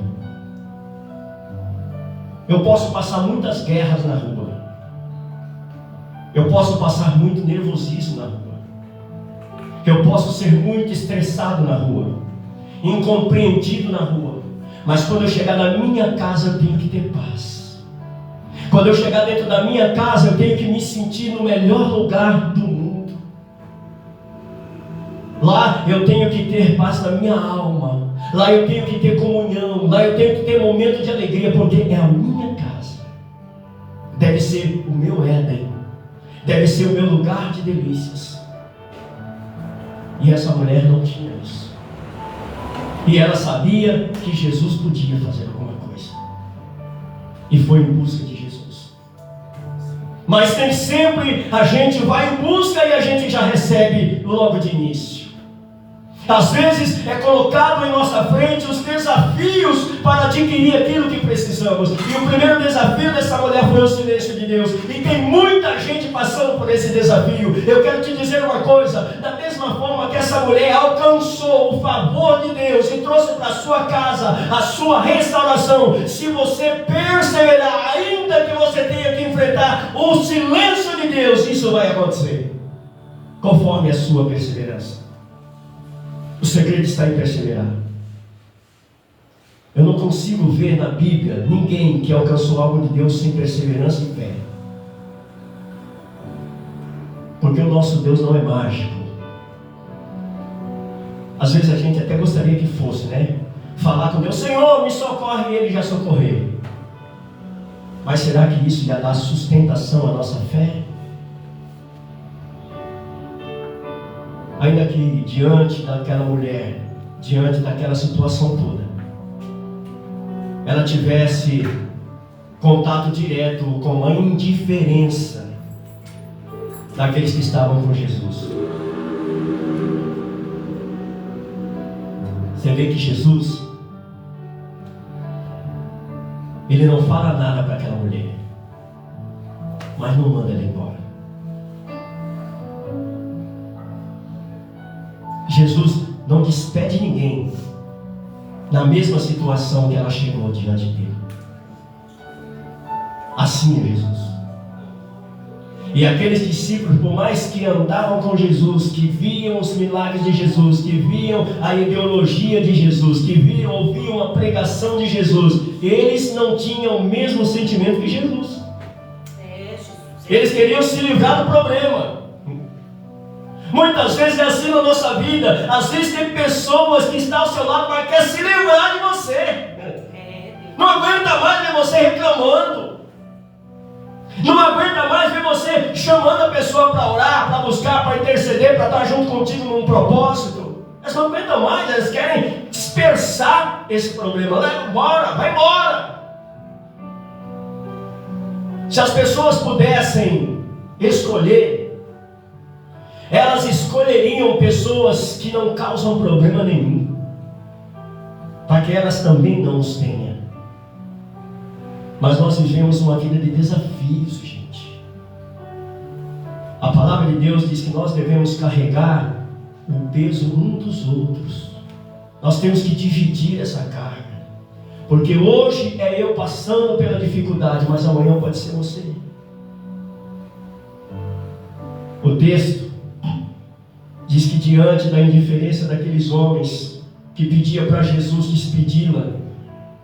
Eu posso passar muitas guerras na rua. Eu posso passar muito nervosismo na rua. Eu posso ser muito estressado na rua, incompreendido na rua. Mas quando eu chegar na minha casa, eu tenho que ter paz. Quando eu chegar dentro da minha casa, eu tenho que me sentir no melhor lugar do mundo. Lá eu tenho que ter paz na minha alma. Lá eu tenho que ter comunhão. Lá eu tenho que ter momento de alegria, porque é a minha casa. Deve ser o meu Éden. Deve ser o meu lugar de delícias. E essa mulher não tinha isso. E ela sabia que Jesus podia fazer alguma coisa. E foi em busca de Jesus. Mas nem sempre a gente vai em busca e a gente já recebe logo de início. Às vezes é colocado em nossa frente os desafios para adquirir aquilo que precisamos. E o primeiro desafio dessa mulher foi o silêncio de Deus. E tem muita gente passando por esse desafio. Eu quero te dizer uma coisa: da mesma forma que essa mulher alcançou o favor de Deus e trouxe para a sua casa a sua restauração, se você perseverar, ainda que você tenha que enfrentar o silêncio de Deus, isso vai acontecer, conforme a sua perseverança. O segredo está em perseverar. Eu não consigo ver na Bíblia ninguém que alcançou algo de Deus sem perseverança e fé. Porque o nosso Deus não é mágico. Às vezes a gente até gostaria que fosse, né? Falar com Deus: Senhor, me socorre, e Ele já socorreu. Mas será que isso já dá sustentação à nossa fé? ainda que diante daquela mulher, diante daquela situação toda, ela tivesse contato direto com a indiferença daqueles que estavam com Jesus. Você vê que Jesus, ele não fala nada para aquela mulher, mas não manda ela embora. Jesus não despede ninguém na mesma situação que ela chegou diante dele. Assim é Jesus. E aqueles discípulos, por mais que andavam com Jesus, que viam os milagres de Jesus, que viam a ideologia de Jesus, que ouviam a pregação de Jesus, eles não tinham o mesmo sentimento que Jesus. Eles queriam se livrar do problema. Muitas vezes é assim na nossa vida. Às vezes tem pessoas que estão ao seu lado, mas quer se livrar de você. Não aguenta mais ver você reclamando. Não aguenta mais ver você chamando a pessoa para orar, para buscar, para interceder, para estar junto contigo num propósito. Elas não aguentam mais, elas querem dispersar esse problema. Leva embora, vai embora. Se as pessoas pudessem escolher, elas escolheriam pessoas que não causam problema nenhum, para que elas também não os tenham. Mas nós vivemos uma vida de desafios, gente. A palavra de Deus diz que nós devemos carregar o peso um dos outros. Nós temos que dividir essa carga. Porque hoje é eu passando pela dificuldade, mas amanhã pode ser você. O texto diz que diante da indiferença daqueles homens que pediam para Jesus despedi-la,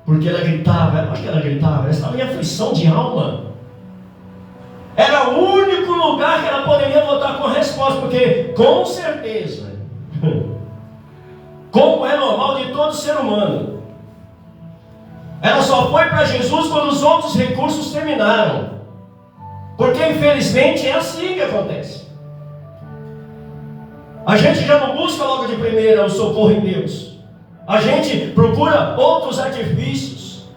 porque ela gritava, acho que ela gritava, ela estava em aflição de alma. Era o único lugar que ela poderia voltar com a resposta, porque com certeza, como é normal de todo ser humano, ela só foi para Jesus quando os outros recursos terminaram. Porque infelizmente é assim que acontece. A gente já não busca logo de primeira o socorro em Deus. A gente procura outros artifícios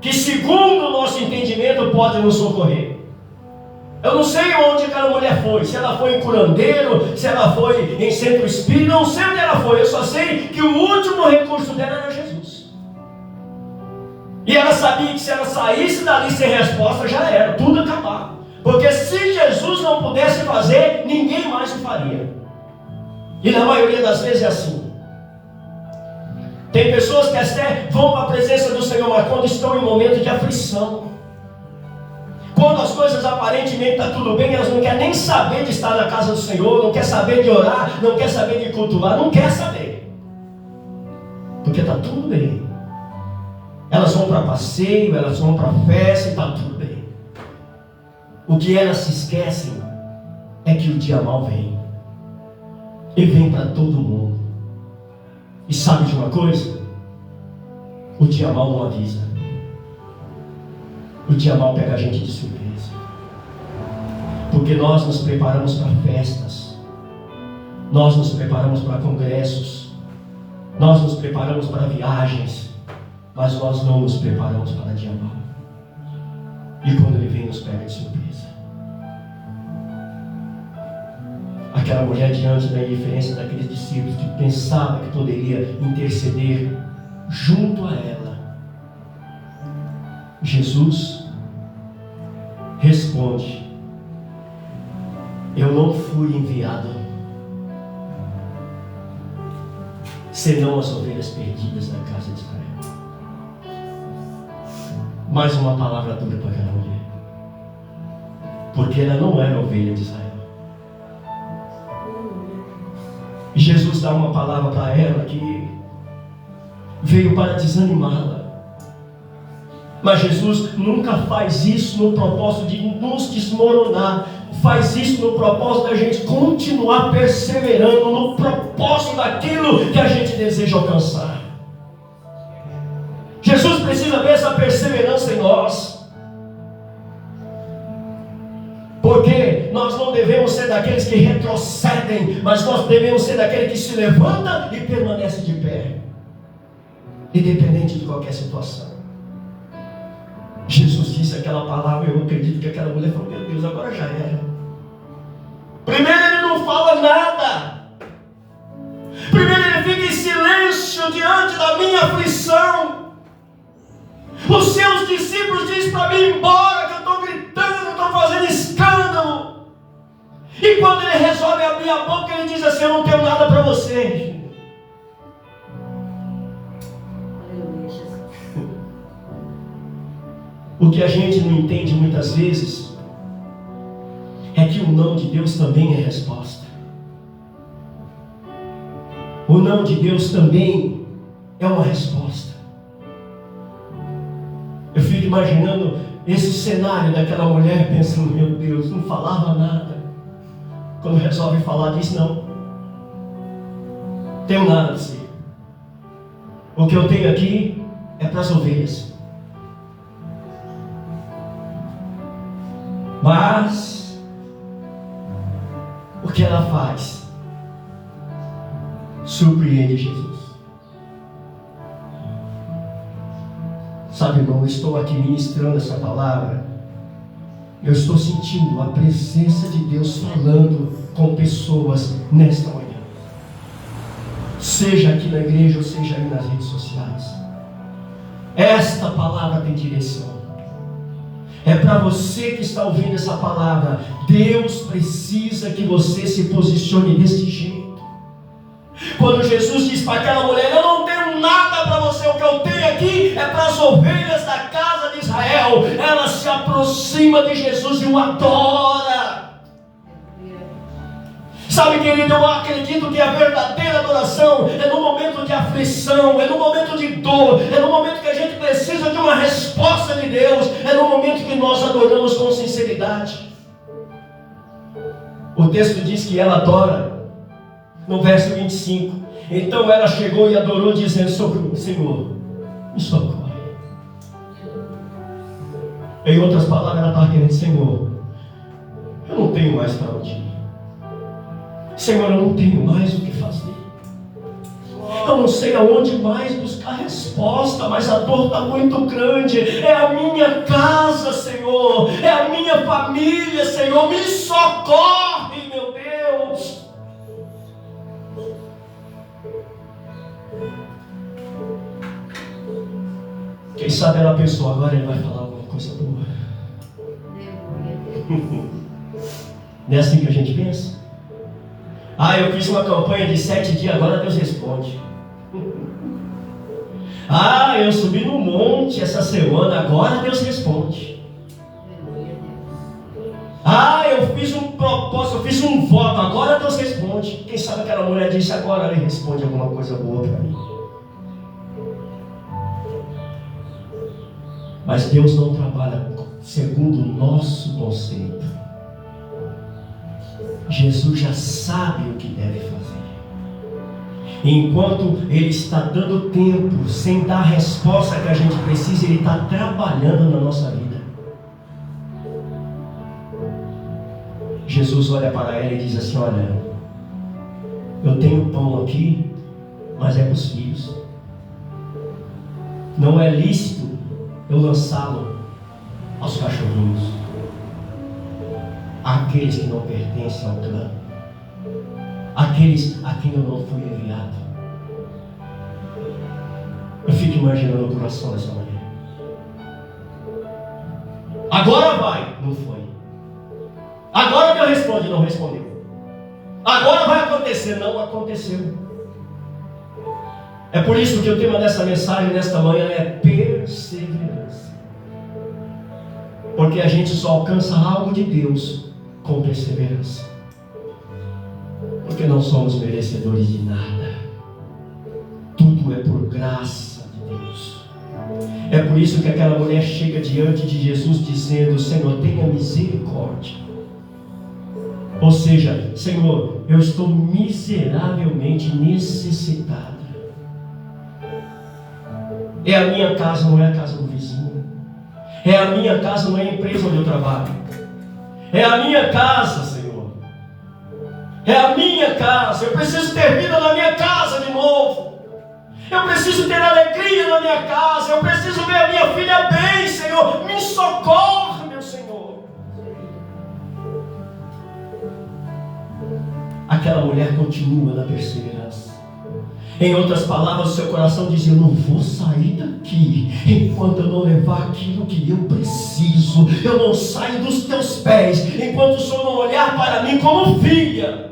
que, segundo o nosso entendimento, podem nos socorrer. Eu não sei onde aquela mulher foi, se ela foi em curandeiro, se ela foi em centro espírita, não sei onde ela foi. Eu só sei que o último recurso dela era Jesus. E ela sabia que se ela saísse dali sem resposta, já era, tudo acabava. Porque se Jesus não pudesse fazer, ninguém mais o faria. E na maioria das vezes é assim. Tem pessoas que até vão para a presença do Senhor, mas quando estão em momento de aflição, quando as coisas aparentemente estão tudo bem, elas não querem nem saber de estar na casa do Senhor, não quer saber de orar, não quer saber de cultuar, não quer saber, porque está tudo bem. Elas vão para passeio, elas vão para festa e está tudo bem. O que elas se esquecem é que o dia mal vem, e vem para todo mundo. E sabe de uma coisa? O dia mal não avisa. O dia mal pega a gente de surpresa. Porque nós nos preparamos para festas, nós nos preparamos para congressos, nós nos preparamos para viagens, mas nós não nos preparamos para dia mal. E quando ele vem, nos pega de surpresa. Aquela mulher, diante da indiferença daqueles discípulos que pensava que poderia interceder junto a ela, Jesus responde: eu não fui enviado senão as ovelhas perdidas da casa de Israel. Mais uma palavra dura para aquela mulher, porque ela não era ovelha de Israel. E Jesus dá uma palavra para ela que veio para desanimá-la. Mas Jesus nunca faz isso no propósito de nos desmoronar. Faz isso no propósito da gente continuar perseverando no propósito daquilo que a gente deseja alcançar. Jesus precisa ver essa perseverança em nós. Porque nós não devemos ser daqueles que retrocedem, mas nós devemos ser daqueles que se levanta e permanece de pé, independente de qualquer situação. Jesus disse aquela palavra, eu acredito que aquela mulher falou: meu Deus, agora já era. Primeiro ele não fala nada. Primeiro ele fica em silêncio diante da minha aflição. Os seus discípulos dizem para mim ir embora, que eu estou gritando, estou fazendo escândalo. E quando ele resolve abrir a boca, ele diz assim: eu não tenho nada para você. O que a gente não entende muitas vezes é que o não de Deus também é resposta. O não de Deus também é uma resposta. Eu fico imaginando esse cenário daquela mulher pensando: meu Deus, não falava nada. Quando resolve falar, diz: não tenho nada para você. O que eu tenho aqui é para as ovelhas. Mas o que ela faz surpreende Jesus. Sabe, irmão, eu estou aqui ministrando essa palavra. Eu estou sentindo a presença de Deus falando com pessoas nesta manhã, seja aqui na igreja ou seja aí nas redes sociais. Esta palavra tem direção. É para você que está ouvindo essa palavra. Deus precisa que você se posicione desse jeito. Quando Jesus diz para aquela mulher: eu não tenho nada para você, o que eu tenho aqui é para as ovelhas da casa de Israel, ela se aproxima de Jesus e o adora. Sabe, querido, eu acredito que a verdadeira adoração é no momento de aflição, é no momento de dor, é no momento que a gente precisa de uma resposta de Deus, é no momento que nós adoramos com sinceridade. O texto diz que ela adora, no verso 25: então ela chegou e adorou, dizendo: Senhor, me socorre. Em outras palavras, ela estava querendo: Senhor, eu não tenho mais para onde ir. Senhor, eu não tenho mais o que fazer. Eu não sei aonde mais buscar resposta, mas a dor está muito grande. É a minha casa, Senhor. É a minha família, Senhor. Me socorre, meu Deus. Quem sabe ela pensou: agora ele vai falar alguma coisa boa. Não é assim que a gente pensa? Eu fiz uma campanha de 7 dias, agora Deus responde. Eu subi no monte essa semana, agora Deus responde. Eu fiz um propósito, eu fiz um voto, agora Deus responde. Quem sabe aquela mulher disse: agora Ele responde alguma coisa boa para mim. Mas Deus não trabalha segundo o nosso conceito. Jesus já sabe o que deve fazer. Enquanto Ele está dando tempo, sem dar a resposta que a gente precisa, Ele está trabalhando na nossa vida. Jesus olha para ela e diz assim: olha, eu tenho pão aqui, mas é para os filhos. Não é lícito eu lançá-lo aos cachorrinhos, aqueles que não pertencem ao clã, aqueles a quem eu não fui enviado. Eu fico imaginando o coração dessa mulher. Agora vai, não foi. Agora Deus responde, não respondeu. Agora vai acontecer, não aconteceu. É por isso que o tema dessa mensagem nesta manhã é perseverança. Porque a gente só alcança algo de Deus com perseverança. Porque não somos merecedores de nada. Tudo é por graça de Deus. É por isso que aquela mulher chega diante de Jesus dizendo: Senhor, tenha misericórdia. Ou seja, Senhor, eu estou miseravelmente necessitada. É a minha casa, não é a casa do vizinho. É a minha casa, não é a empresa onde eu trabalho. É a minha casa, Senhor. É a minha casa. Eu preciso ter vida na minha casa de novo. Eu preciso ter alegria na minha casa. Eu preciso ver a minha filha bem, Senhor. Me socorre, meu Senhor. Aquela mulher continua na perseverança. Em outras palavras, o seu coração diz: eu não vou sair daqui enquanto eu não levar aquilo que eu preciso. Eu não saio dos teus pés enquanto o Senhor não olhar para mim como filha.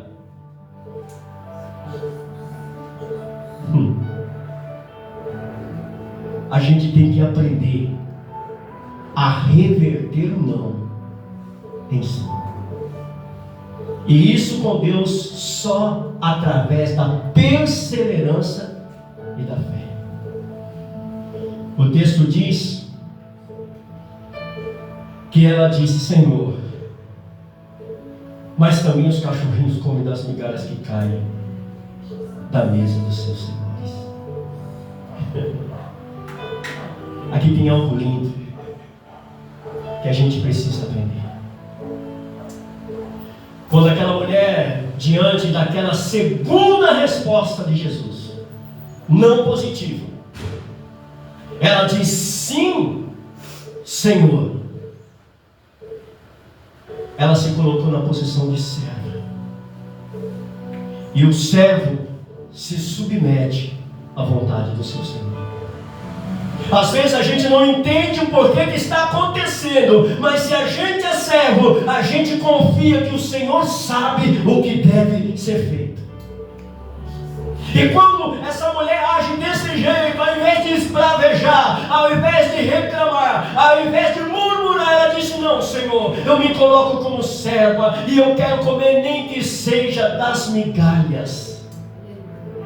A gente tem que aprender a reverter o não em si. E isso com Deus só através da perseverança e da fé. O texto diz que ela disse: Senhor, mas também os cachorrinhos comem das migalhas que caem da mesa dos seus senhores. Aqui tem algo lindo que a gente precisa aprender. Quando aquela mulher, diante daquela segunda resposta de Jesus, não positiva, ela diz: sim, Senhor. Ela se colocou na posição de serva. E o servo se submete à vontade do seu Senhor. Às vezes a gente não entende o porquê que está acontecendo, mas se a gente é servo, a gente confia que o Senhor sabe o que deve ser feito. E quando essa mulher age desse jeito, ao invés de esbravejar, ao invés de reclamar, ao invés de murmurar, ela disse: não, Senhor, eu me coloco como serva e eu quero comer nem que seja das migalhas,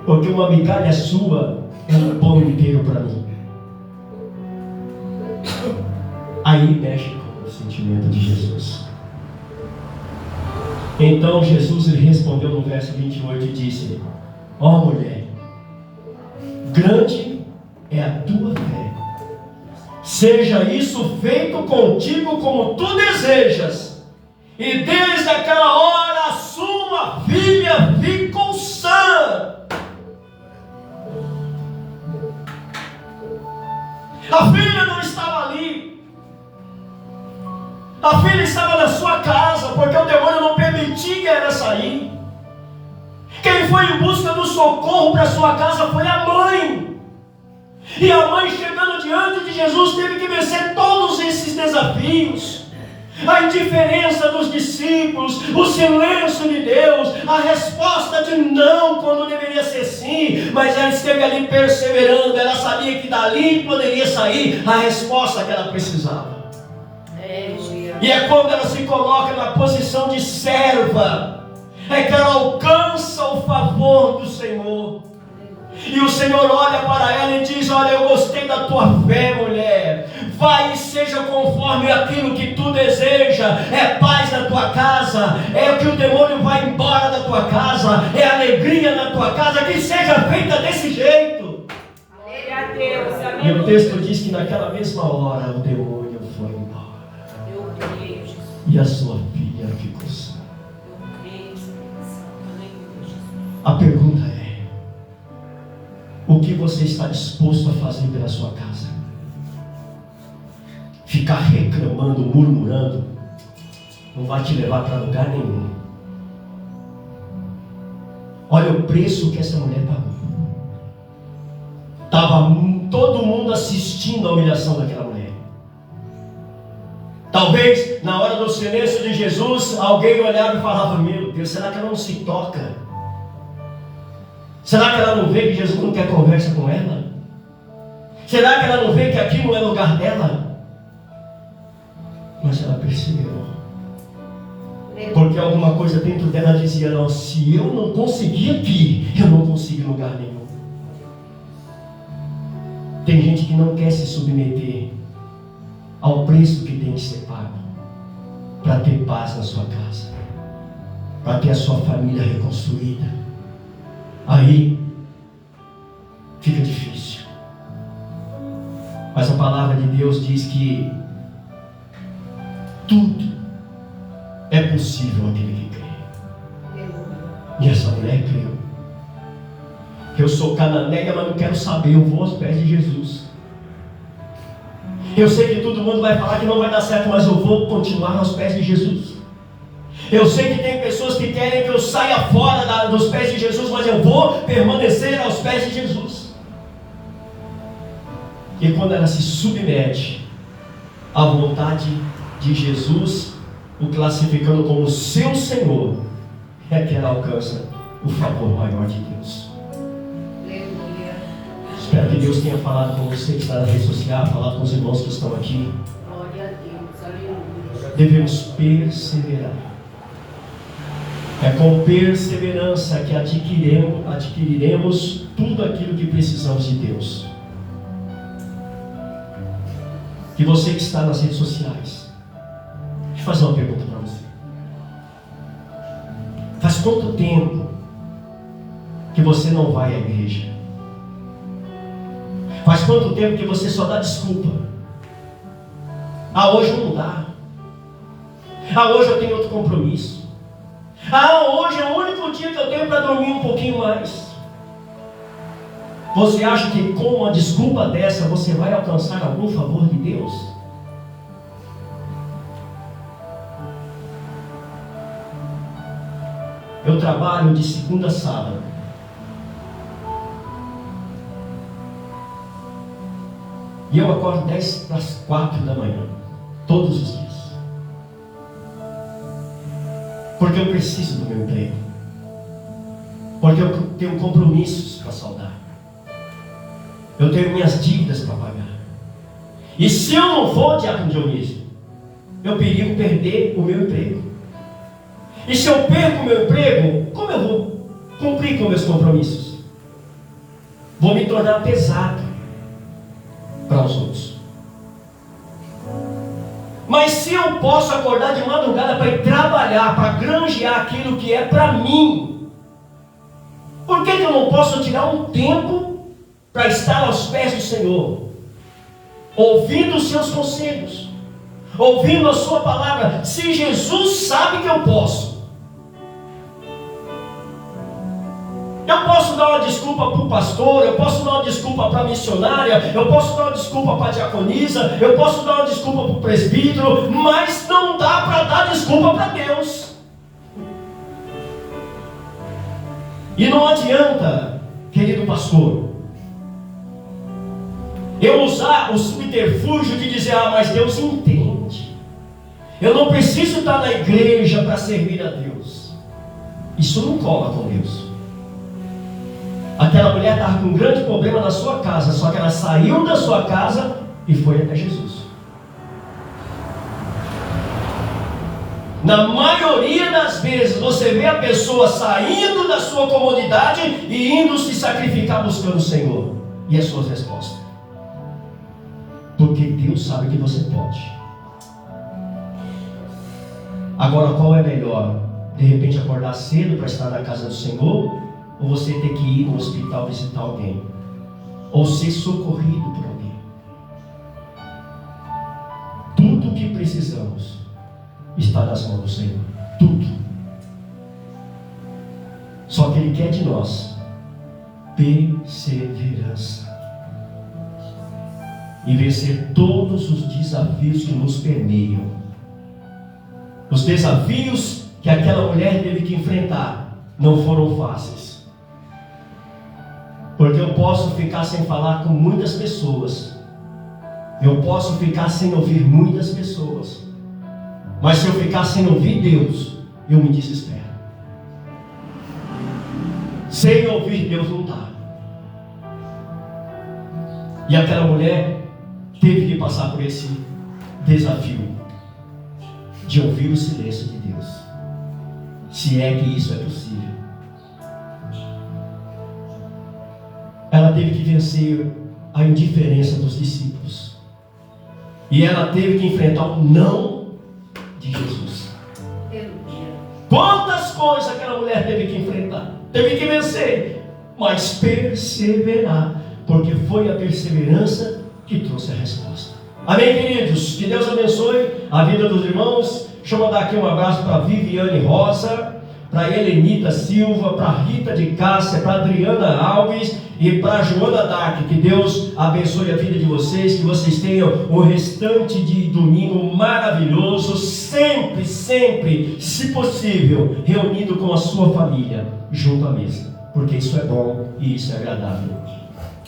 porque uma migalha sua é um pão inteiro para mim. Aí mexe com o sentimento de Jesus. Então Jesus lhe respondeu no verso 28 e disse: ó mulher, grande é a tua fé, seja isso feito contigo como tu desejas. E desde aquela hora a sua filha ficou sã. A filha não estava ali. A filha estava na sua casa, porque o demônio não permitia ela sair. Quem foi em busca do socorro para sua casa foi a mãe. E a mãe, chegando diante de Jesus, teve que vencer todos esses desafios. A indiferença dos discípulos, o silêncio de Deus, a resposta de não quando deveria ser sim, mas ela esteve ali perseverando. Ela sabia que dali poderia sair a resposta que ela precisava. E é quando ela se coloca na posição de serva, é que ela alcança o favor do Senhor. E o Senhor olha para ela e diz: olha, eu gostei da tua fé, mulher. Vai e seja conforme aquilo que tu deseja. É paz na tua casa, é que o demônio vai embora da tua casa, é alegria na tua casa, que seja feita desse jeito. Aleluia, Deus, amém. E o texto diz que naquela mesma hora o demônio foi embora. Eu creio, Jesus. E a sua filha ficou sã. Eu creio, Aleluia, Jesus. A pergunta é: o que você está disposto a fazer pela sua casa? Ficar reclamando, murmurando, não vai te levar para lugar nenhum. Olha o preço que essa mulher pagou. Estava todo mundo assistindo a humilhação daquela mulher. Talvez na hora do silêncio de Jesus, alguém olhava e falava: meu Deus, será que ela não se toca? Será que ela não vê que Jesus não quer conversa com ela? Será que ela não vê que aqui não é lugar dela? Mas ela perseverou. Porque alguma coisa dentro dela dizia: não, se eu não conseguir aqui, eu não consigo em lugar nenhum. Tem gente que não quer se submeter ao preço que tem que ser pago para ter paz na sua casa, para ter a sua família reconstruída. Aí fica difícil. Mas a palavra de Deus diz que tudo É possível aquele que crê. E essa mulher creu. Eu sou cananeia, mas não quero saber. Eu vou aos pés de Jesus. Eu sei que todo mundo vai falar que não vai dar certo, mas eu vou continuar aos pés de Jesus. Eu sei que tem pessoas que querem que eu saia fora dos pés de Jesus, mas eu vou permanecer aos pés de Jesus. E quando ela se submete à vontade de Jesus, o classificando como seu Senhor, é que ela alcança o favor maior de Deus. Aleluia. Espero que Deus tenha falado com você que está na rede social, falado com os irmãos que estão aqui. Glória a Deus. Aleluia. Devemos perseverar. É com perseverança que adquiriremos tudo aquilo que precisamos de Deus. E você que está nas redes sociais, deixa eu fazer uma pergunta para você. Faz quanto tempo que você não vai à igreja? Faz quanto tempo que você só dá desculpa? Ah, hoje não dá. Ah, hoje eu tenho outro compromisso. Ah, hoje é o único dia que eu tenho para dormir um pouquinho mais. Você acha que com uma desculpa dessa você vai alcançar algum favor de Deus? Eu trabalho de segunda a sábado. E eu acordo 10 para as 4 da manhã, todos os dias. Porque eu preciso do meu emprego. Porque eu tenho compromissos para saldar. Eu tenho minhas dívidas para pagar. E se eu não for, diácono Dionísio, eu perigo perder o meu emprego. E se eu perco o meu emprego, como eu vou cumprir com meus compromissos? Vou me tornar pesado para os outros. Mas se eu posso acordar de madrugada para ir trabalhar, para granjear aquilo que é para mim, por que eu não posso tirar um tempo para estar aos pés do Senhor, ouvindo os seus conselhos, ouvindo a sua palavra? Se Jesus sabe que eu posso, eu posso dar uma desculpa para o pastor, eu posso dar uma desculpa para a missionária, eu posso dar uma desculpa para a diaconisa, eu posso dar uma desculpa para o presbítero, mas não dá para dar desculpa para Deus. E não adianta, querido pastor, eu usar o subterfúgio de dizer, mas Deus entende. Eu não preciso estar na igreja para servir a Deus. Isso não cola com Deus. Aquela mulher estava com um grande problema na sua casa, só que ela saiu da sua casa e foi até Jesus. Na maioria das vezes você vê a pessoa saindo da sua comodidade e indo se sacrificar buscando o Senhor. E as suas respostas? Porque Deus sabe que você pode. Agora, qual é melhor? De repente acordar cedo para estar na casa do Senhor, ou você ter que ir no hospital visitar alguém, ou ser socorrido por alguém? Tudo o que precisamos está nas mãos do Senhor. Tudo. Só que Ele quer de nós perseverança e vencer todos os desafios que nos permeiam. Os desafios que aquela mulher teve que enfrentar não foram fáceis. Porque eu posso ficar sem falar com muitas pessoas, eu posso ficar sem ouvir muitas pessoas, mas se eu ficar sem ouvir Deus, eu me desespero. Sem ouvir Deus não dá. E aquela mulher teve que passar por esse desafio de ouvir o silêncio de Deus, se é que isso é possível. Ela teve que vencer a indiferença dos discípulos, e ela teve que enfrentar o não de Jesus. Quantas coisas aquela mulher teve que enfrentar, teve que vencer, mas perseverar, porque foi a perseverança que trouxe a resposta. Amém, queridos? Que Deus abençoe a vida dos irmãos. Deixa eu mandar aqui um abraço para Viviane Rosa, para Helenita Silva, para Rita de Cássia, para Adriana Alves e para Joana Dark. Que Deus abençoe a vida de vocês, que vocês tenham o restante de domingo maravilhoso, sempre, sempre, se possível, reunido com a sua família, junto à mesa, porque isso é bom e isso é agradável.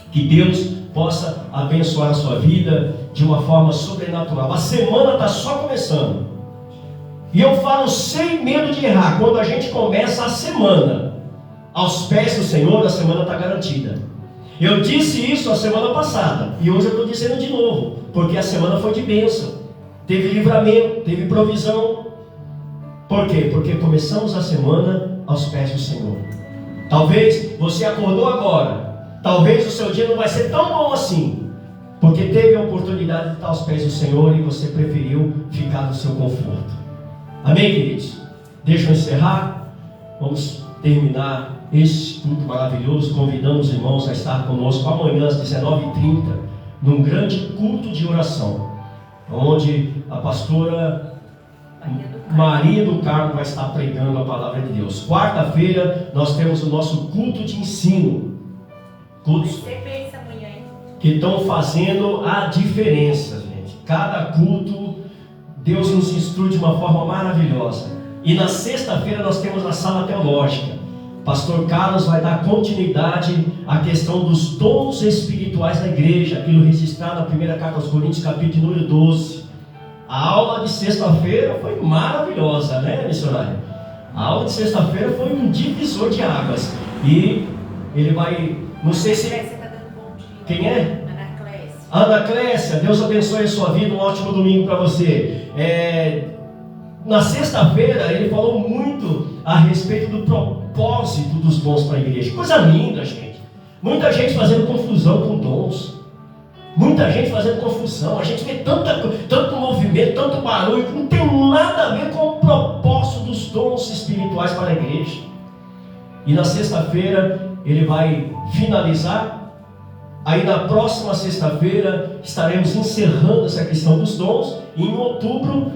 Que Deus possa abençoar a sua vida de uma forma sobrenatural. A semana está só começando. E eu falo sem medo de errar. Quando a gente começa a semana aos pés do Senhor, a semana está garantida. Eu disse isso a semana passada e hoje eu estou dizendo de novo, porque a semana foi de bênção. Teve livramento, teve provisão. Por quê? Porque começamos a semana aos pés do Senhor. Talvez você acordou agora, talvez o seu dia não vai ser tão bom assim, porque teve a oportunidade de estar aos pés do Senhor e você preferiu ficar no seu conforto. Amém, queridos? Deixa eu encerrar. Vamos terminar esse culto maravilhoso, convidando os irmãos a estar conosco amanhã às 19h30, num grande culto de oração, onde a pastora Maria do Carmo vai estar pregando a palavra de Deus. Quarta-feira nós temos o nosso culto de ensino. Cultos que estão fazendo a diferença, gente. Cada culto, Deus nos instrui de uma forma maravilhosa. E na sexta-feira nós temos a sala teológica. Pastor Carlos vai dar continuidade à questão dos dons espirituais da igreja, aquilo registrado na primeira carta aos Coríntios, capítulo número 12. A aula de sexta-feira foi maravilhosa, né, missionário? A aula de sexta-feira foi um divisor de águas. E ele vai, não sei se... Quem é? Ana Clécia, Deus abençoe a sua vida, um ótimo domingo para você. Na sexta-feira ele falou muito a respeito do propósito dos dons para a igreja. Coisa linda, gente. Muita gente fazendo confusão com dons. Muita gente fazendo confusão. A gente vê tanto movimento, tanto barulho, que não tem nada a ver com o propósito dos dons espirituais para a igreja. E na sexta-feira ele vai finalizar. Aí na próxima sexta-feira estaremos encerrando essa questão dos dons. E em outubro,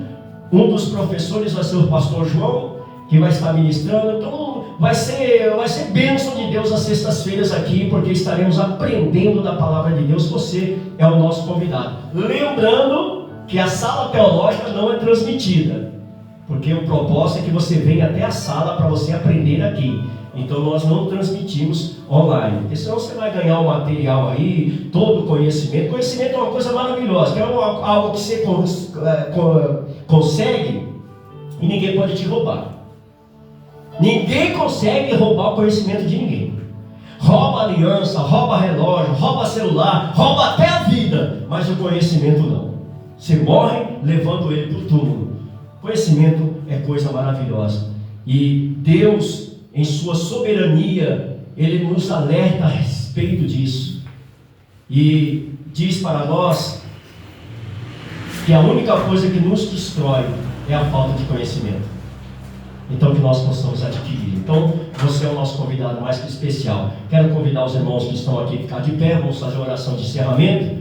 um dos professores vai ser o pastor João, que vai estar ministrando. Então vai ser bênção de Deus às sextas-feiras aqui, porque estaremos aprendendo da palavra de Deus. Você é o nosso convidado. Lembrando que a sala teológica não é transmitida, porque o propósito é que você venha até a sala para você aprender aqui. Então nós não transmitimos online, porque senão você vai ganhar o material aí, todo o conhecimento. Conhecimento é uma coisa maravilhosa, que é algo que você consegue e ninguém pode te roubar. Ninguém consegue roubar o conhecimento de ninguém. Rouba aliança, rouba relógio, rouba celular, rouba até a vida, mas o conhecimento não. Você morre levando ele para o túmulo. Conhecimento é coisa maravilhosa. E Deus, em sua soberania, Ele nos alerta a respeito disso. E diz para nós que a única coisa que nos destrói é a falta de conhecimento. Então que nós possamos adquirir. Então você é o nosso convidado mais que especial. Quero convidar os irmãos que estão aqui a ficar de pé. Vamos fazer a oração de encerramento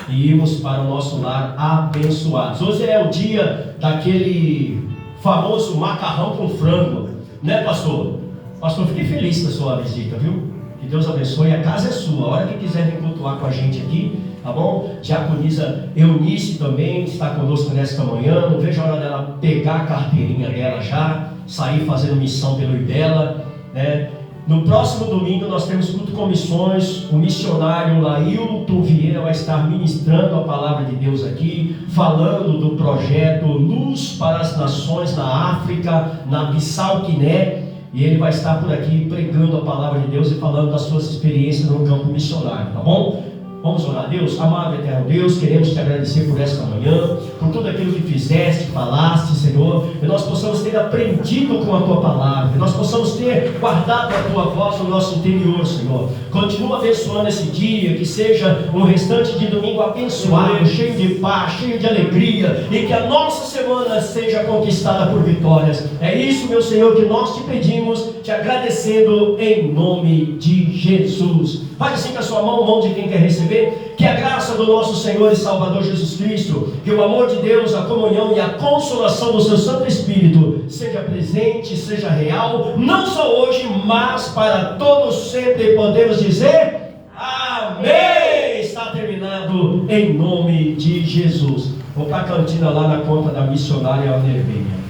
e irmos para o nosso lar abençoados. Hoje é o dia daquele famoso macarrão com frango, né, pastor? Pastor, fiquei feliz com a sua visita, viu? Que Deus abençoe. A casa é sua. A hora que quiser vir cultuar com a gente aqui, tá bom? Diaconisa Eunice também está conosco nesta manhã. Não vejo a hora dela pegar a carteirinha dela já, sair fazendo missão pelo IBELA, né? No próximo domingo nós temos culto com missões. O missionário Lailton Vieira vai estar ministrando a palavra de Deus aqui, falando do projeto Luz para as Nações na África, na Bissau-Guiné. E ele vai estar por aqui pregando a palavra de Deus e falando das suas experiências no campo missionário, tá bom? Vamos orar a Deus. Amado eterno Deus, queremos te agradecer por esta manhã, por tudo aquilo que fizeste, falaste, Senhor, que nós possamos ter aprendido com a tua palavra, que nós possamos ter guardado a tua voz no nosso interior, Senhor. Continua abençoando esse dia, que seja um restante de domingo abençoado, cheio de paz, cheio de alegria, e que a nossa semana seja conquistada por vitórias. É isso, meu Senhor, que nós te pedimos, te agradecendo em nome de Jesus. Faz assim com a sua mão de quem quer receber. receber. Que a graça do nosso Senhor e Salvador Jesus Cristo, que o amor de Deus, a comunhão e a consolação do seu Santo Espírito seja presente, seja real, não só hoje, mas para todos sempre. Podemos dizer amém. Está terminado em nome de Jesus. Vou para a cantina lá na conta da missionária Nervinha.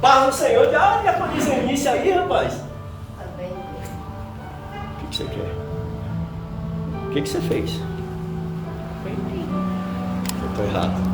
Paz do Senhor, já pode dizer início aí, rapaz. Amém. O que você quer? O que você fez? Perdi. Eu estou errado.